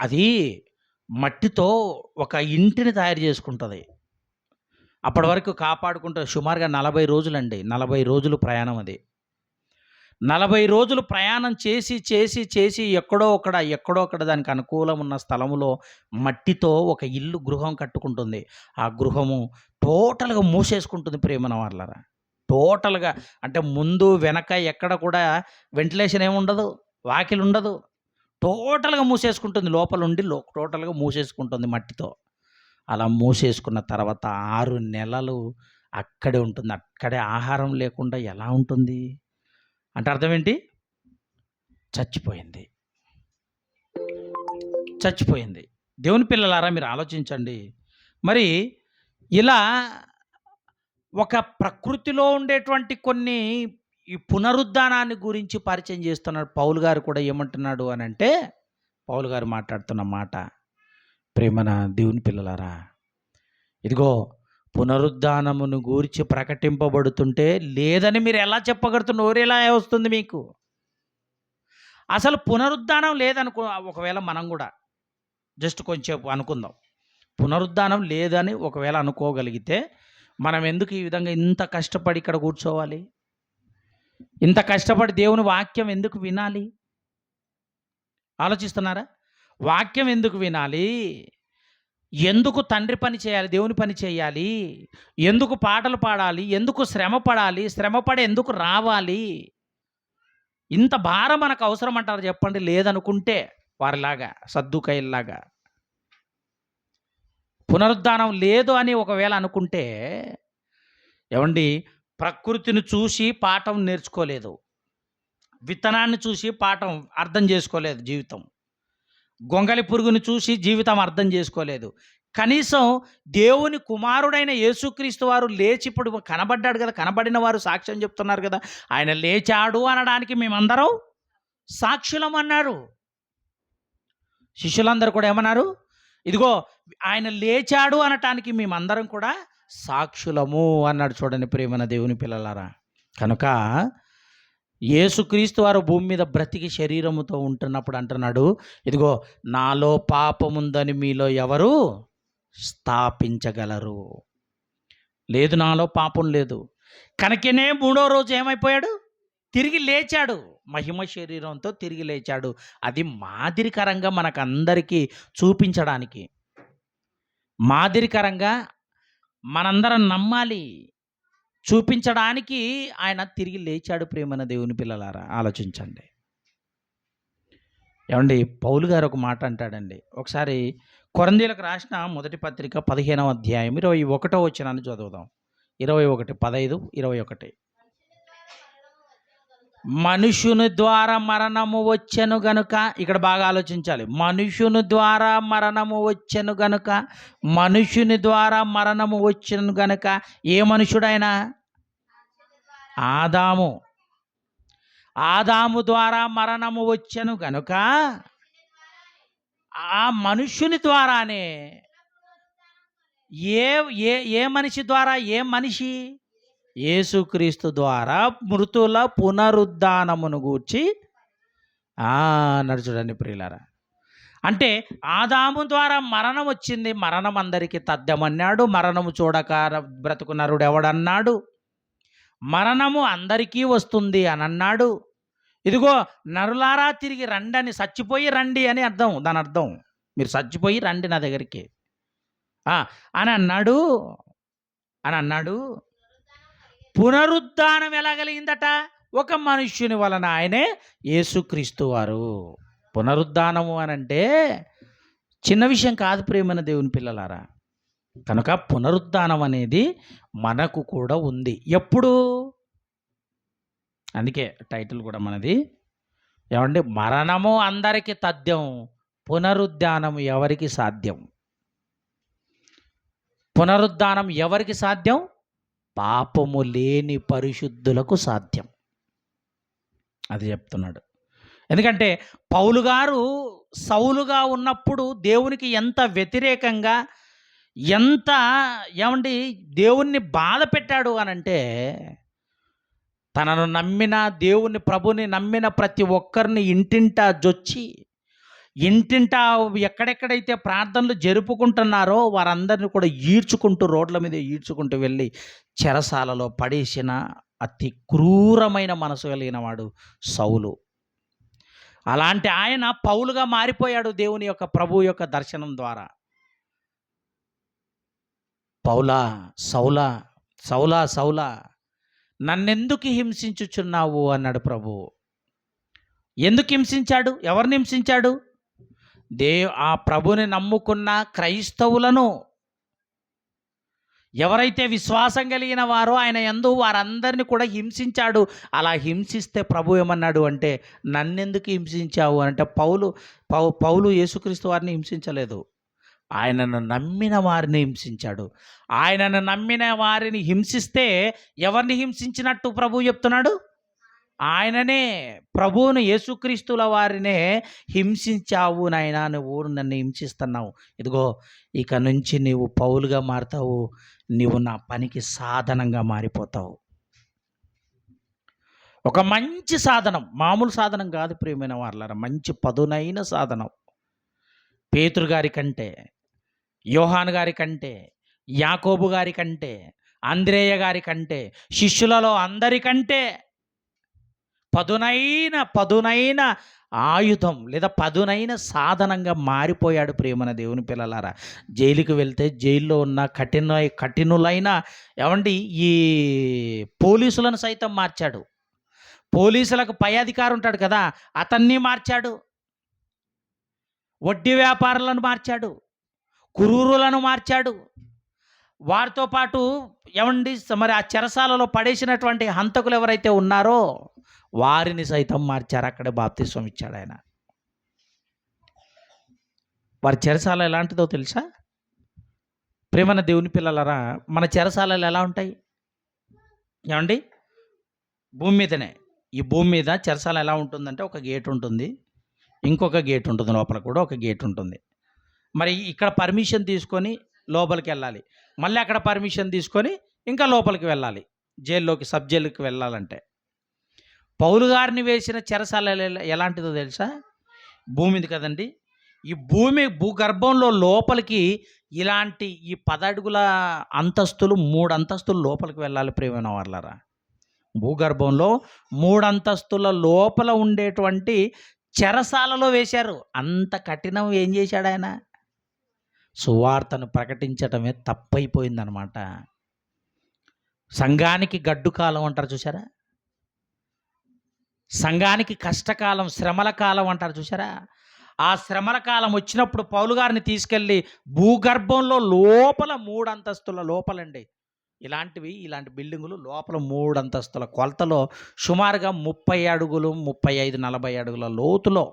అది మట్టితో ఒక ఇంటిని తయారు చేసుకుంటుంది. అప్పటి వరకు కాపాడుకుంటే సుమారుగా 40 రోజులండి. 40 రోజులు ప్రయాణం. అది 40 రోజులు ప్రయాణం చేసి చేసి చేసి ఎక్కడో అక్కడ దానికి అనుకూలం ఉన్న స్థలములో మట్టితో ఒక ఇల్లు, గృహం కట్టుకుంటుంది. ఆ గృహము టోటల్గా మూసేసుకుంటుంది. ప్రేమన వాళ్ళరా, టోటల్గా అంటే ముందు వెనక ఎక్కడ కూడా వెంటిలేషన్ ఏముండదు, వాకిలు ఉండదు, టోటల్గా మూసేసుకుంటుంది. లోపల ఉండి టోటల్గా మూసేసుకుంటుంది మట్టితో. అలా మూసేసుకున్న తర్వాత 6 నెలలు అక్కడే ఉంటుంది. అక్కడే ఆహారం లేకుండా ఎలా ఉంటుంది అంటే అర్థం ఏంటి? చచ్చిపోయింది. దేవుని పిల్లలారా, మీరు ఆలోచించండి. మరి ఇలా ఒక ప్రకృతిలో ఉండేటువంటి కొన్ని ఈ పునరుద్ధానాన్ని గురించి పరిచయం చేస్తున్నాడు పౌలు గారు కూడా. ఏమంటున్నాడు అని అంటే, పౌలు గారు మాట్లాడుతున్న మాట, ప్రేమన దేవుని పిల్లలారా, ఇదిగో పునరుద్ధానమును గూర్చి ప్రకటింపబడుతుంటే లేదని మీరు ఎలా చెప్పగలుగుతున్నారు? నోరు ఎలా వస్తుంది మీకు? అసలు పునరుద్ధానం లేదనుకో, ఒకవేళ మనం కూడా జస్ట్ కొంచెం అనుకుందాం, పునరుద్ధానం లేదని ఒకవేళ అనుకోగలిగితే మనం ఎందుకు ఈ విధంగా ఇంత కష్టపడి ఇక్కడ కూర్చోవాలి? ఇంత కష్టపడి దేవుని వాక్యం ఎందుకు వినాలి? ఆలోచిస్తున్నారా? వాక్యం ఎందుకు వినాలి? ఎందుకు తండ్రి పని చేయాలి, దేవుని పని చేయాలి? ఎందుకు పాటలు పాడాలి? ఎందుకు శ్రమ పడాలి? శ్రమపడి ఎందుకు రావాలి? ఇంత భారం మనకు అవసరం అంటారు చెప్పండి? లేదనుకుంటే వారిలాగా, సద్దూకయ్యులాగా. పునరుద్ధానం లేదు అని ఒకవేళ అనుకుంటే, ఏమండి, ప్రకృతిని చూసి పాఠం నేర్చుకోలేదు, విత్తనాన్ని చూసి పాఠం అర్థం చేసుకోలేదు, జీవితం గొంగలి పురుగుని చూసి జీవితం అర్థం చేసుకోలేదు. కనీసం దేవుని కుమారుడైన యేసుక్రీస్తు వారు లేచి ఇప్పుడు కనబడ్డాడు కదా, కనబడిన వారు సాక్ష్యం చెప్తున్నారు కదా, ఆయన లేచాడు అనడానికి మేమందరం సాక్షులం అన్నారు. శిష్యులందరూ కూడా ఏమన్నారు? ఇదిగో ఆయన లేచాడు అనటానికి మేమందరం కూడా సాక్షులము అన్నాడు. చూడండి ప్రేమన దేవుని పిల్లలారా, కనుక యేసుక్రీస్తు వారు భూమి మీద బ్రతికి శరీరముతో ఉంటున్నప్పుడు అంటున్నాడు, ఇదిగో నాలో పాపముందని మీలో ఎవరు స్థాపించగలరు? లేదు, నాలో పాపం లేదు. కనుకనే 3వ రోజు ఏమైపోయాడు? తిరిగి లేచాడు. మహిమ శరీరంతో తిరిగి లేచాడు. అది మాదిరికరంగా మనకందరికీ చూపించడానికి, మాదిరికరంగా మనందరం నమ్మాలి, చూపించడానికి ఆయన తిరిగి లేచాడు. ప్రేమన దేవుని పిల్లలారా, ఆలోచించండి. ఏమండి, పౌలు గారు ఒక మాట అంటాడండి. ఒకసారి కొరింథీయులకు రాసిన మొదటి పత్రిక 15వ అధ్యాయం 21వ వచనాన్ని చదువుదాం. 21, 15, 21. మనుషుని ద్వారా మరణము వచ్చెను గనుక, ఇక్కడ బాగా ఆలోచించాలి. మనుషుని ద్వారా మరణము వచ్చెను గనుక, మనుషుని ద్వారా మరణము వచ్చెను గనుక, ఏ మనుషుడైనా? ఆదాము. ఆదాము ద్వారా మరణము వచ్చెను గనుక, ఆ మనుష్యుని ద్వారానే ఏ ఏ ఏ మనిషి ద్వారా? ఏ మనిషి? యేసుక్రీస్తు ద్వారా మృతుల పునరుద్ధానమును గూర్చి అన్నాడు. చూడండి ప్రియులారా, అంటే ఆదాము ద్వారా మరణం వచ్చింది, మరణం అందరికీ తథ్యమన్నాడు. మరణము చూడక బ్రతుకు నరుడు ఎవడన్నాడు? మరణము అందరికీ వస్తుంది అని అన్నాడు. ఇదిగో నరులారా తిరిగి రండి అని, చచ్చిపోయి రండి అని అర్థం. దాని అర్థం మీరు చచ్చిపోయి రండి నా దగ్గరికి అని అన్నాడు. పునరుద్ధానం ఎలా కలిగిందట? ఒక మనుష్యుని వలన, ఆయనే యేసుక్రీస్తు వారు. పునరుద్ధానము అని అంటే చిన్న విషయం కాదు ప్రియమైన దేవుని పిల్లలారా. కనుక పునరుద్ధానం అనేది మనకు కూడా ఉంది. ఎప్పుడు? అందుకే టైటిల్ కూడా మనది ఏమండి, మరణము అందరికీ తథ్యం, పునరుద్ధానం ఎవరికి సాధ్యం? పునరుద్ధానం ఎవరికి సాధ్యం? పాపము లేని పరిశుద్ధులకు సాధ్యం. అది చెప్తున్నాడు. ఎందుకంటే పౌలు గారు సౌలుగా ఉన్నప్పుడు దేవునికి ఎంత వ్యతిరేకంగా, ఎంత ఏమండి దేవుణ్ణి బాధ పెట్టాడు అనంటే, తనను నమ్మిన దేవుని ప్రభుని నమ్మిన ప్రతి ఒక్కరిని ఇంటింటా జొచ్చి, ఇంటింటా ఎక్కడెక్కడైతే ప్రార్థనలు జరుపుకుంటున్నారో వారందరినీ కూడా ఈడ్చుకుంటూ, రోడ్ల మీద ఈడ్చుకుంటూ వెళ్ళి చెరసాలలో పడేసిన అతి క్రూరమైన మనసు కలిగిన వాడు సౌలు. అలాంటి ఆయన పౌలుగా మారిపోయాడు దేవుని యొక్క ప్రభు యొక్క దర్శనం ద్వారా. పౌలా, సౌలా, సౌలా, సౌలా, నన్నెందుకు హింసించుచున్నావు అన్నాడు ప్రభు. ఎందుకు హింసించాడు? ఎవరిని హింసించాడు? ఆ ప్రభుని నమ్ముకున్న క్రైస్తవులను, ఎవరైతే విశ్వాసం కలిగిన వారో ఆయన యందు, వారందరినీ కూడా హింసించాడు. అలా హింసిస్తే ప్రభు ఏమన్నాడు అంటే, నన్నెందుకు హింసించావు అంటే, పౌలు యేసుక్రీస్తు వారిని హింసించలేదు, ఆయనను నమ్మిన వారిని హింసించాడు. ఆయనను నమ్మిన వారిని హింసిస్తే ఎవరిని హింసించినట్టు ప్రభు చెప్తున్నాడు? ఆయననే, ప్రభువును యేసుక్రీస్తుల వారినే హింసించావు నాయనా, నువ్వు నన్ను హింసిస్తున్నావు. ఇదిగో ఇక నుంచి నీవు పౌలుగా మారుతావు, నీవు నా పనికి సాధనంగా మారిపోతావు. ఒక మంచి సాధనం, మామూలు సాధనం కాదు ప్రియమైన వారలారా, మంచి పదునైన సాధనం. పేతురు గారి కంటే, యోహాను గారి కంటే, యాకోబు గారి కంటే, అంద్రేయ గారి కంటే, శిష్యులలో అందరికంటే పదునైన ఆయుధం లేదా పదునైన సాధనంగా మారిపోయాడు ప్రియమైన దేవుని పిల్లలారా. జైలుకి వెళ్తే జైల్లో ఉన్న కఠినులైన ఏమండి ఈ పోలీసులను సైతం మార్చాడు. పోలీసులకు పై అధికారి ఉంటాడు కదా, అతన్ని మార్చాడు. వడ్డీ వ్యాపారులను మార్చాడు, కురూరులను మార్చాడు. వారితో పాటు ఏమండి మరి ఆ చెరసాలలో పడేసినటువంటి హంతకులు ఎవరైతే ఉన్నారో వారిని సైతం మార్చారు. అక్కడే బాప్తిస్వం ఇచ్చాడు ఆయన. వారి చెరసాల ఎలాంటిదో తెలుసా ప్రియమైన దేవుని పిల్లలరా? మన చెరసాలలు ఎలా ఉంటాయి ఏమండి? భూమి మీదనే, ఈ భూమి మీద చెరసాల ఎలా ఉంటుందంటే, ఒక గేట్ ఉంటుంది, ఇంకొక గేట్ ఉంటుంది, లోపల కూడా ఒక గేట్ ఉంటుంది. మరి ఇక్కడ పర్మిషన్ తీసుకొని లోపలికి వెళ్ళాలి, మళ్ళీ అక్కడ పర్మిషన్ తీసుకొని ఇంకా లోపలికి వెళ్ళాలి, జైల్లోకి, సబ్ జైలుకి వెళ్ళాలంటే. పౌలు గారిని వేసిన చెరసాల ఎలాంటిదో తెలుసా? భూమిది కదండి. ఈ భూగర్భంలో లోపలికి ఇలాంటి ఈ 10 అడుగుల అంతస్తులు, 3 అంతస్తులు లోపలికి వెళ్ళాలి ప్రియమైన వాళ్ళరా. భూగర్భంలో 3 అంతస్తుల లోపల ఉండేటువంటి చెరసాలలో వేశారు. అంత కఠినం ఏం చేశాడు ఆయన? సువార్తను ప్రకటించటమే తప్పైపోయిందనమాట. సంఘానికి గడ్డు కాలం అంటారు చూసారా, సంఘానికి కష్టకాలం, శ్రమల కాలం అంటారు చూసారా, ఆ శ్రమల కాలం వచ్చినప్పుడు పౌలు గారిని తీసుకెళ్ళి భూగర్భంలో లోపల 3 అంతస్తుల లోపలండి. ఇలాంటి బిల్డింగులు లోపల 3 అంతస్తుల కొలతలో సుమారుగా 30 అడుగులు, 35, 40 అడుగుల లోతులో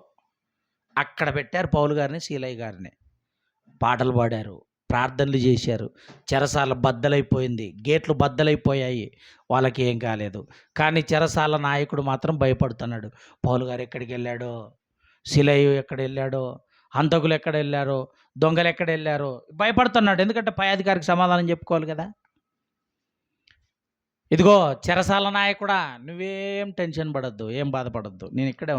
అక్కడ పెట్టారు పౌలు గారిని, సీలయ్య గారిని. పాటలు పాడారు, ప్రార్థనలు చేశారు. చెరసాల బద్దలైపోయింది, గేట్లు బద్దలైపోయాయి. వాళ్ళకి ఏం కాలేదు. కానీ చెరసాల నాయకుడు మాత్రం భయపడుతున్నాడు. పౌలు గారు ఎక్కడికి వెళ్ళాడో, సీలయ్య ఎక్కడ వెళ్ళాడో, హంతకులు ఎక్కడ వెళ్ళారో, దొంగలు ఎక్కడ వెళ్ళారో భయపడుతున్నాడు. ఎందుకంటే పై అధికారికి సమాధానం చెప్పుకోవాలి కదా. ఇదిగో చెరసాల నాయకుడా, నువ్వేం టెన్షన్ పడద్దు, ఏం బాధపడద్దు, నేను ఇక్కడే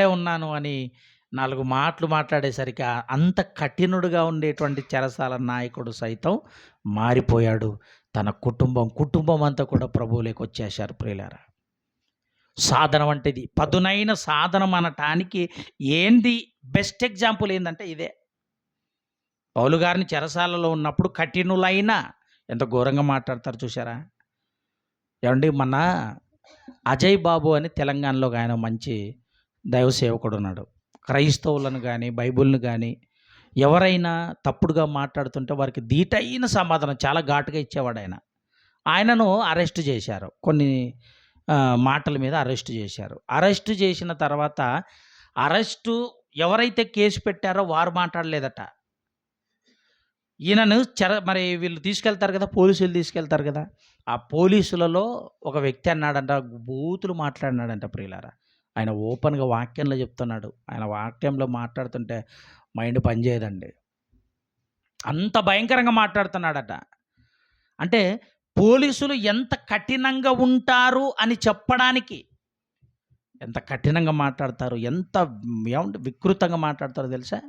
ఉన్నాను అని 4 మాటలు మాట్లాడేసరికి అంత కఠినుడుగా ఉండేటువంటి చెరసాల నాయకుడు సైతం మారిపోయాడు. తన కుటుంబం అంతా కూడా ప్రభువులోకి వచ్చేశారు ప్రియులారా. సాధనం అంటే ఇది. పదునైన సాధనం అనటానికి ఏంది బెస్ట్ ఎగ్జాంపుల్ ఏంటంటే ఇదే. పౌలు గారిని చెరసాలలో ఉన్నప్పుడు కఠినులైన ఎంత ఘోరంగా మాట్లాడతారు చూసారా. ఏమండి, మన అజయ్ బాబు అని తెలంగాణలో ఆయన మంచి దైవ సేవకుడు ఉన్నాడు. క్రైస్తవులను కానీ బైబిల్ని కానీ ఎవరైనా తప్పుడుగా మాట్లాడుతుంటే వారికి ధీటైన సమాధానం చాలా ఘాటుగా ఇచ్చేవాడు ఆయన. ఆయనను అరెస్ట్ చేశారు, కొన్ని మాటల మీద అరెస్ట్ చేశారు. అరెస్ట్ చేసిన తర్వాత ఎవరైతే కేసు పెట్టారో వారు మాట్లాడలేదట. ఈయనను మరి వీళ్ళు తీసుకెళ్తారు కదా, పోలీసులు తీసుకెళ్తారు కదా. ఆ పోలీసులలో ఒక వ్యక్తి అన్నాడంట, బూతులు మాట్లాడినాడంట ప్రియులారా. ఆయన ఓపెన్గా వాక్యంలో చెప్తున్నాడు. ఆయన వాక్యంలో మాట్లాడుతుంటే మైండ్ పనిచేయదండి, అంత భయంకరంగా మాట్లాడుతున్నాడట. అంటే పోలీసులు ఎంత కఠినంగా ఉంటారు అని చెప్పడానికి, ఎంత కఠినంగా మాట్లాడతారు, ఎంత వికృతంగా మాట్లాడతారో తెలుసా.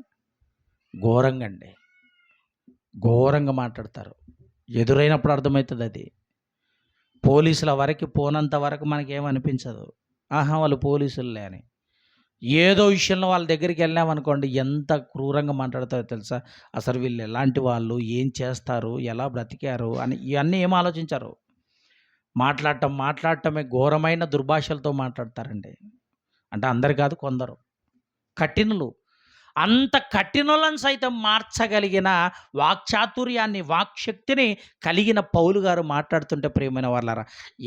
ఘోరంగా మాట్లాడతారు. ఎదురైనప్పుడు అర్థమవుతుంది అది. పోలీసుల వరకు పోనంత వరకు మనకేమనిపించదు, ఆహా వాళ్ళు పోలీసులే అని. ఏదో విషయంలో వాళ్ళ దగ్గరికి వెళ్ళామనుకోండి, ఎంత క్రూరంగా మాట్లాడతారో తెలుసా. అసలు వీళ్ళు ఎలాంటి వాళ్ళు, ఏం చేస్తారు, ఎలా బ్రతికారు అని ఇవన్నీ ఏం ఆలోచించారు. మాట్లాడటమే ఘోరమైన దుర్భాషలతో మాట్లాడతారండి. అంటే అందరు కాదు, కొందరు కఠినులు. అంత కఠినులను సైతం మార్చగలిగిన వాక్చాతుర్యాన్ని, వాక్శక్తిని కలిగిన పౌలు గారు మాట్లాడుతుంటే ప్రియమైన వాళ్ళారా,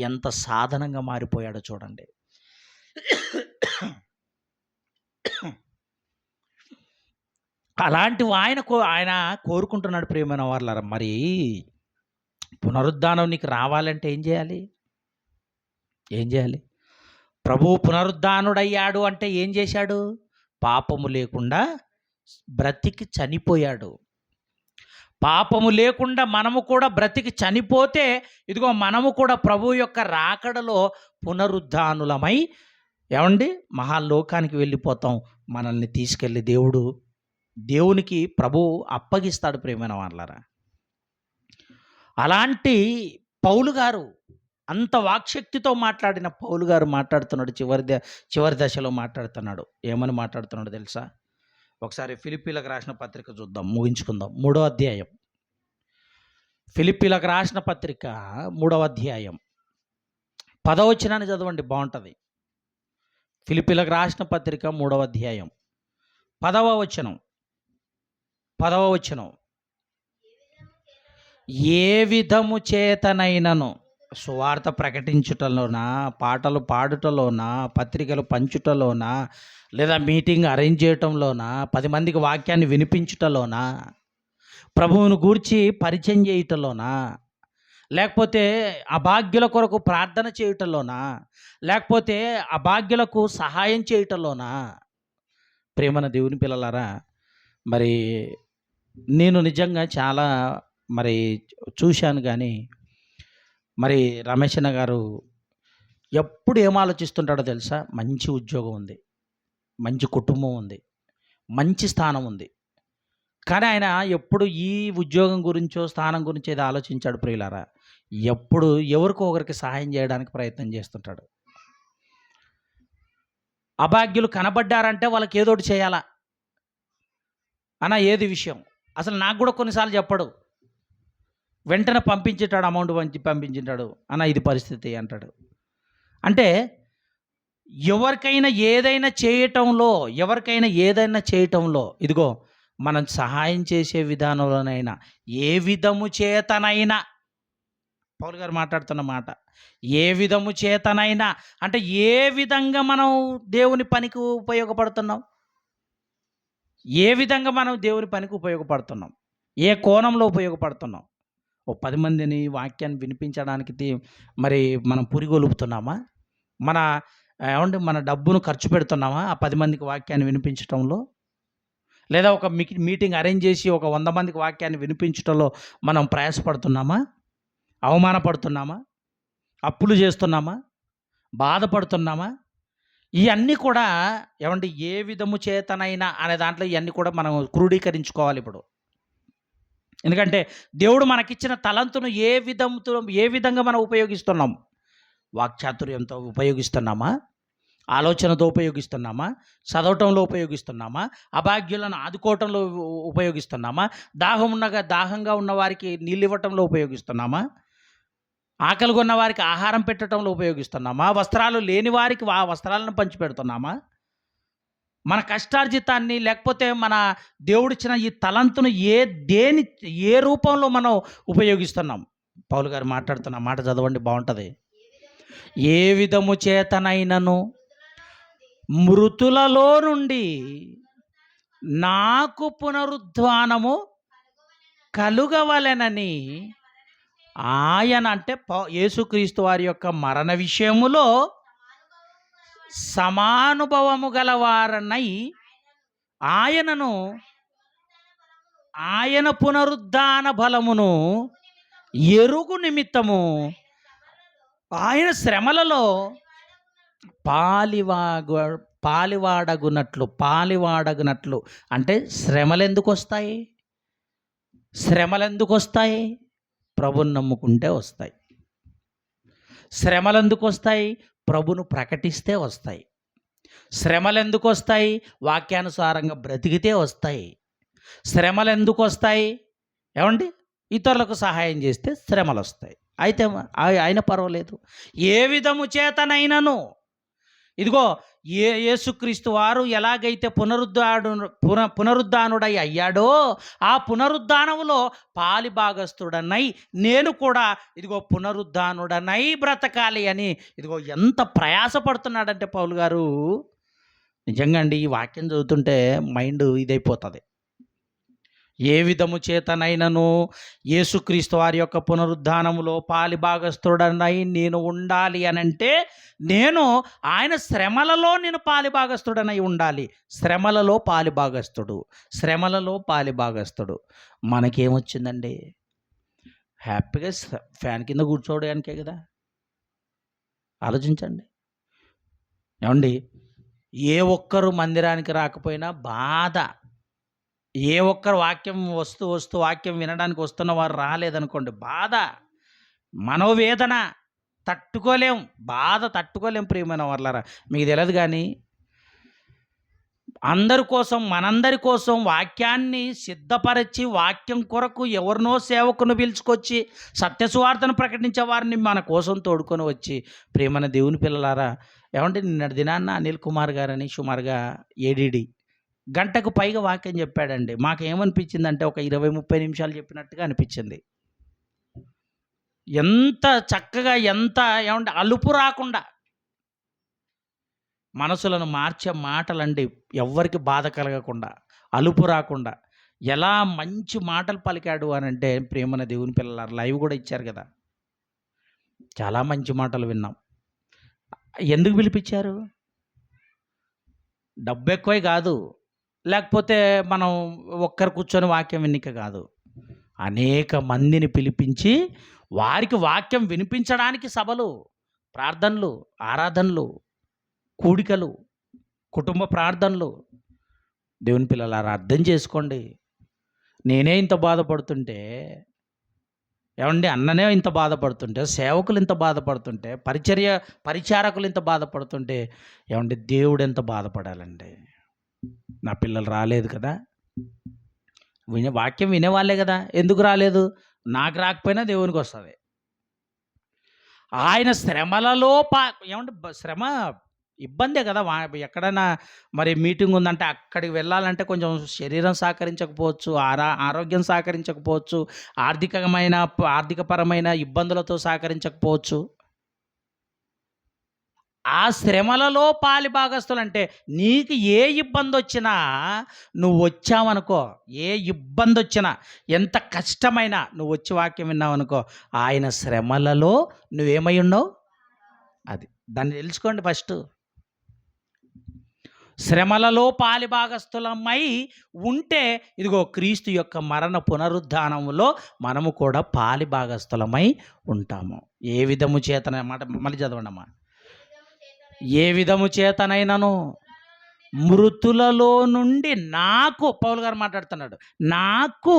ఎంత సాధనంగా మారిపోయాడో చూడండి. అలాంటి ఆయన కోరుకుంటున్నాడు ప్రియమైన వాళ్ళారా. మరి పునరుద్ధానం నీకు రావాలంటే ఏం చేయాలి? ప్రభువు పునరుద్ధానుడయ్యాడు అంటే ఏం చేశాడు? పాపము లేకుండా బ్రతికి చనిపోయాడు. పాపము లేకుండా మనము కూడా బ్రతికి చనిపోతే ఇదిగో మనము కూడా ప్రభువు యొక్క రాకడలో పునరుద్ధానులమై ఏమండి మహాలోకానికి వెళ్ళిపోతాం. మనల్ని తీసుకెళ్ళి దేవునికి ప్రభువు అప్పగిస్తాడు ప్రియమైన వాళ్ళారా. అలాంటి పౌలు గారు, అంత వాక్శక్తితో మాట్లాడిన పౌలు గారు మాట్లాడుతున్నాడు. చివరి దశలో మాట్లాడుతున్నాడు. ఏమని మాట్లాడుతున్నాడు తెలుసా? ఒకసారి ఫిలిప్పీలకు రాసిన పత్రిక చూద్దాం, ముగించుకుందాం. 3వ అధ్యాయం, ఫిలిప్పీలకు రాసిన పత్రిక 3వ అధ్యాయం 10వ వచనాన్ని చదవండి, బాగుంటుంది. ఫిలిప్పీలకు రాసిన పత్రిక 3వ అధ్యాయం 10వ వచనం. ఏ విధము చేతనైనను సువార్త ప్రకటించుటలోనా, పాటలు పాడుటలోనా, పత్రికలు పంచుటలోనా, లేదా మీటింగ్ అరేంజ్ చేయటంలోనా, 10 మందికి వాక్యాన్ని వినిపించుటలోనా, ప్రభువును గూర్చి పరిచయం చేయటంలోనా, లేకపోతే అభాగ్యుల కొరకు ప్రార్థన చేయటంలోనా, లేకపోతే అభాగ్యులకు సహాయం చేయటంలోనా. ప్రేమన దేవుని పిల్లలారా, మరి నేను నిజంగా చాలా చూశాను. కానీ మరి రమేషన్న గారు ఎప్పుడు ఏం ఆలోచిస్తుంటాడో తెలుసా? మంచి ఉద్యోగం ఉంది, మంచి కుటుంబం ఉంది, మంచి స్థానం ఉంది. కానీ ఆయన ఎప్పుడు ఈ ఉద్యోగం గురించో స్థానం గురించి ఏదో ఆలోచించాడు ప్రియులారా. ఎప్పుడు ఎవరికో ఒకరికి సహాయం చేయడానికి ప్రయత్నం చేస్తుంటాడు. అభాగ్యులు కనబడ్డారంటే వాళ్ళకి ఏదోటి చేయాలా ఏది విషయం. అసలు నాకు కూడా కొన్నిసార్లు చెప్పడు, వెంటనే పంపించేటాడు, అమౌంట్ పంపించేటాడు, ఇది పరిస్థితి అంటాడు. అంటే ఎవరికైనా ఏదైనా చేయటంలో ఇదిగో మనం సహాయం చేసే విధానంలోనైనా ఏ విధము చేతనైనా పౌలు గారు మాట్లాడుతున్న మాట ఏ విధము చేతనైనా అంటే ఏ విధంగా మనం దేవుని పనికి ఉపయోగపడుతున్నాం, ఏ విధంగా మనం దేవుని పనికి ఉపయోగపడుతున్నాం, ఏ కోణంలో ఉపయోగపడుతున్నాం. ఓ 10 మందిని వాక్యాన్ని వినిపించడానికి మరి మనం పురిగొల్పుతున్నామా? మన మన డబ్బును ఖర్చు పెడుతున్నామా ఆ 10 మందికి వాక్యాన్ని వినిపించటంలో? లేదా ఒక మీటింగ్ అరేంజ్ చేసి ఒక 100 మందికి వాక్యాన్ని వినిపించటంలో మనం ప్రయాసపడుతున్నామా? అవమానపడుతున్నామా? అప్పులు చేస్తున్నామా? బాధపడుతున్నామా? ఇవన్నీ కూడా ఏ విధము చేతనైనా అనే దాంట్లో ఇవన్నీ కూడా మనం క్రోడీకరించుకోవాలి ఇప్పుడు. ఎందుకంటే దేవుడు మనకిచ్చిన తలంతును ఏ విధంగా మనం ఉపయోగిస్తున్నాం? వాక్చాతుర్యంతో ఉపయోగిస్తున్నామా? ఆలోచనతో ఉపయోగిస్తున్నామా? చదవటంలో ఉపయోగిస్తున్నామా? అభాగ్యులను ఆదుకోవటంలో ఉపయోగిస్తున్నామా? దాహంగా ఉన్న వారికి నీళ్ళు ఇవ్వటంలో ఉపయోగిస్తున్నామా? ఆకలిగా ఉన్న వారికి ఆహారం పెట్టడంలో ఉపయోగిస్తున్నామా? వస్త్రాలు లేని వారికి ఆ వస్త్రాలను పంచిపెడుతున్నామా? మన కష్టార్జితాన్ని లేకపోతే మన దేవుడిచ్చిన ఈ తలంతును ఏ రూపంలో మనం ఉపయోగిస్తున్నాం? పౌలు గారు మాట్లాడుతున్న మాట చదవండి, బాగుంటుంది. ఏ విధము చేతనైనను మృతులలో నుండి నాకు పునరుద్ధానము కలుగవలెనని ఆయన అంటే యేసుక్రీస్తు వారి యొక్క మరణ విషయములో సమానుభవము గలవారనై ఆయన పునరుద్ధాన బలమును ఎరుగు నిమిత్తము ఆయన శ్రమలలో పాలివాడగునట్లు అంటే శ్రమలెందుకు వస్తాయి? ప్రభుని నమ్ముకుంటే వస్తాయి. శ్రమలెందుకు వస్తాయి? ప్రభును ప్రకటిస్తే వస్తాయి. శ్రమలెందుకు వస్తాయి? వాక్యానుసారంగా బ్రతికితే వస్తాయి. శ్రమలెందుకు వస్తాయి? ఇతరులకు సహాయం చేస్తే శ్రమలు వస్తాయి. అయితే ఆయన పర్వాలేదు. ఏ విధము చేతనైనను ఇదిగో యేసుక్రీస్తు వారు ఎలాగైతే పునరుద్ధానుడై అయ్యాడో ఆ పునరుద్ధానములో పాలిభాగస్తుడనై నేను కూడా ఇదిగో పునరుద్ధానుడనై బ్రతకాలి అని ఇదిగో ఎంత ప్రయాసపడుతున్నాడంటే పౌలు గారు. నిజంగా అండి, ఈ వాక్యం చదువుతుంటే మైండ్ ఇదైపోతుంది. ఏ విధము చేతనైనను యేసుక్రీస్తు వారి యొక్క పునరుద్ధానములో పాలిభాగస్తుడనై నేను ఉండాలి అనంటే నేను ఆయన శ్రమలలో నేను పాలిభాగస్తుడనై ఉండాలి. శ్రమలలో పాలిభాగస్తుడు మనకేమొచ్చిందండి? హ్యాపీగా ఫ్యాన్ కింద కూర్చోవడానికే కదా. ఆలోచించండి. ఏ ఒక్కరు మందిరానికి రాకపోయినా బాధ, ఏ ఒక్కరు వాక్యం వస్తూ వాక్యం వినడానికి వస్తున్న వారు రాలేదనుకోండి, బాధ, మనోవేదన బాధ తట్టుకోలేం. ప్రియమైన వాళ్ళారా, మీకు తెలియదు కానీ మనందరి కోసం వాక్యాన్ని సిద్ధపరిచి వాక్యం కొరకు ఎవరినో సేవకును పిలుచుకొచ్చి సత్యసువార్తను ప్రకటించే వారిని మన కోసం తోడుకొని వచ్చి, ప్రియమైన దేవుని పిల్లలారా, నిన్నటి దినాన్న అనిల్ కుమార్ గారని సుమారుగా ఏడిడి గంటకు పైగా వాక్యం చెప్పాడండి. మాకేమనిపించిందంటే ఒక 20-30 నిమిషాలు చెప్పినట్టుగా అనిపించింది. ఎంత చక్కగా, ఎంత అలుపు రాకుండా మనసులను మార్చే మాటలండి, ఎవ్వరికి బాధ కలగకుండా, అలుపు రాకుండా ఎలా మంచి మాటలు పలికాడు అని అంటే, ప్రియమైన దేవుని పిల్లలారా, లైవ్ కూడా ఇచ్చారు కదా, చాలా మంచి మాటలు విన్నాం. ఎందుకు పిలిపించారు? డబ్బు ఎక్కువే కాదు, లేకపోతే మనం ఒక్కరు కూర్చొని వాక్యం వినిక కాదు, అనేక మందిని పిలిపించి వారికి వాక్యం వినిపించడానికి సభలు, ప్రార్థనలు, ఆరాధనలు, కూడికలు, కుటుంబ ప్రార్థనలు. దేవుని పిల్లలారా, అర్థం చేసుకోండి. నేనే ఇంత బాధపడుతుంటే, అన్ననే ఇంత బాధపడుతుంటే, సేవకులు ఇంత బాధపడుతుంటే, పరిచారకులు ఇంత బాధపడుతుంటే, దేవుడు ఎంత బాధపడాలండి? నా పిల్లలు రాలేదు కదా, వాక్యం వినేవాళ్ళే కదా, ఎందుకు రాలేదు? నాకు రాకపోయినా దేవునికి వస్తుంది. ఆయన శ్రమలలో శ్రమ ఇబ్బందే కదా! ఎక్కడైనా మరి మీటింగ్ ఉందంటే అక్కడికి వెళ్ళాలంటే కొంచెం శరీరం సహకరించకపోవచ్చు, ఆరోగ్యం సహకరించకపోవచ్చు, ఆర్థికపరమైన ఇబ్బందులతో సహకరించకపోవచ్చు. ఆ శ్రమలలో పాలిభాగస్తులంటే నీకు ఏ ఇబ్బందొచ్చినా నువ్వొచ్చావనుకో, ఏ ఇబ్బందొచ్చినా, ఎంత కష్టమైనా నువ్వొచ్చి వాక్యం విన్నావనుకో, ఆయన శ్రమలలో నువ్వేమై ఉన్నావు? అది. దాన్ని తెలుసుకోండి ఫస్టు. శ్రమలలో పాలిభాగస్తులమై ఉంటే, ఇదిగో క్రీస్తు యొక్క మరణ పునరుద్ధానములో మనము కూడా పాలిభాగస్తులమై ఉంటాము. ఏ విధము చేతన మాట మళ్ళీ చదవండమ్మా. ఏ విధము చేతనైనను మృతులలో నుండి నాకు, పౌలు గారు మాట్లాడుతున్నాడు, నాకు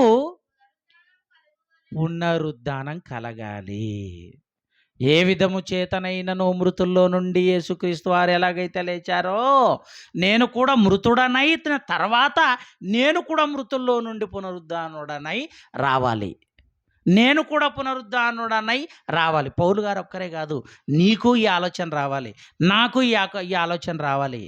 పునరుద్ధానం కలగాలి. ఏ విధము చేతనైనను మృతుల్లో నుండి యేసుక్రీస్తు వారు ఎలాగైతే లేచారో, నేను కూడా మృతుడనైన తర్వాత నేను కూడా మృతుల్లో నుండి పునరుద్ధానుడనై రావాలి. నేను కూడా పునరుద్ధానుడనై రావాలి. పౌలు గారు ఒక్కరే కాదు, నీకు ఈ ఆలోచన రావాలి, నాకు ఈ ఆలోచన రావాలి,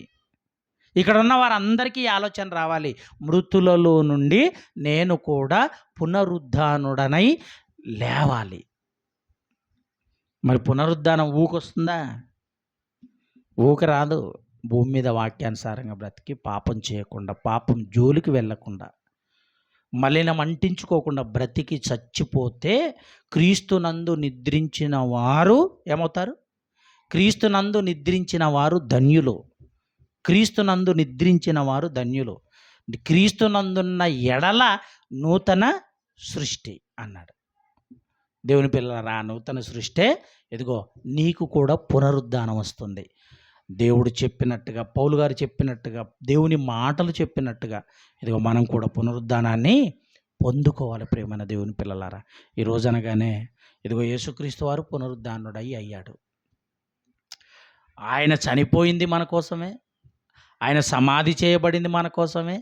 ఇక్కడ ఉన్న వారందరికీ ఈ ఆలోచన రావాలి. మృతులలో నుండి నేను కూడా పునరుద్ధానుడనై లేవాలి. మరి పునరుద్ధానం ఊకొస్తుందా? ఊక రాదు. భూమి మీద వాక్యానుసారంగా బ్రతికి పాపం చేయకుండా, పాపం జోలికి వెళ్ళకుండా, మలినం అంటించుకోకుండా బ్రతికి చచ్చిపోతే క్రీస్తునందు నిద్రించిన వారు ఏమవుతారు? క్రీస్తునందు నిద్రించిన వారు ధన్యులు. క్రీస్తునందు నిద్రించిన వారు ధన్యులు. క్రీస్తునందున్న ఎడల నూతన సృష్టి అన్నాడు. దేవుని పిల్లలారా, నూతన సృష్టే. ఇదిగో నీకు కూడా పునరుద్ధానం వస్తుంది. దేవుడు చెప్పినట్టుగా, పౌలు గారు చెప్పినట్టుగా, దేవుని మాటలు చెప్పినట్టుగా ఇదిగో మనం కూడా పునరుద్ధానాన్ని పొందుకోవాలి. ప్రియమైన దేవుని పిల్లలారా, ఈ రోజు అనగానే ఇదిగో యేసుక్రీస్తు వారు పునరుద్ధానుడై అయ్యాడు. ఆయన చనిపోయింది మన కోసమే, ఆయన సమాధి చేయబడింది మన కోసమే,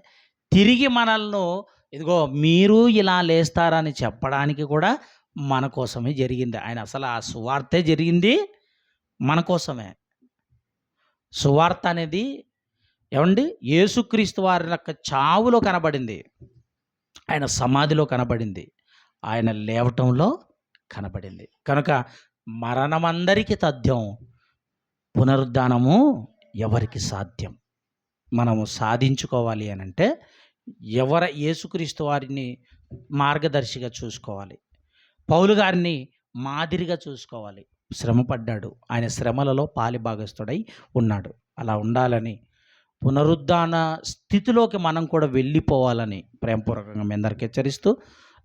తిరిగి మనల్ని ఇదిగో మీరు ఇలా లేస్తారని చెప్పడానికి కూడా మన కోసమే జరిగింది. ఆయన అసలు ఆ సువార్తే జరిగింది మన కోసమే. సువార్త అనేది ఏమండి, యేసుక్రీస్తు వారి యొక్క చావులో కనబడింది, ఆయన సమాధిలో కనబడింది, ఆయన లేవటంలో కనబడింది. కనుక మరణం అందరికీ తథ్యం, పునరుద్ధానము ఎవరికి సాధ్యం. మనము సాధించుకోవాలి అని అంటే యేసుక్రీస్తు వారిని మార్గదర్శిగా చూసుకోవాలి, పౌలు గారిని మాదిరిగా చూసుకోవాలి. శ్రమపడ్డాడు, ఆయన శ్రమలలో పాలిభాగస్తుడై ఉన్నాడు. అలా ఉండాలని, పునరుద్ధాన స్థితిలోకి మనం కూడా వెళ్ళిపోవాలని ప్రేమపూర్వకంగా మీ అందరికీ హెచ్చరిస్తూ,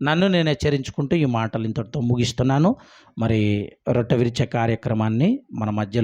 నన్ను నేను హెచ్చరించుకుంటూ ఈ మాటలు ఇంతటితో ముగిస్తున్నాను. మరి రొట్టె విరిచే కార్యక్రమాన్ని మన మధ్యలో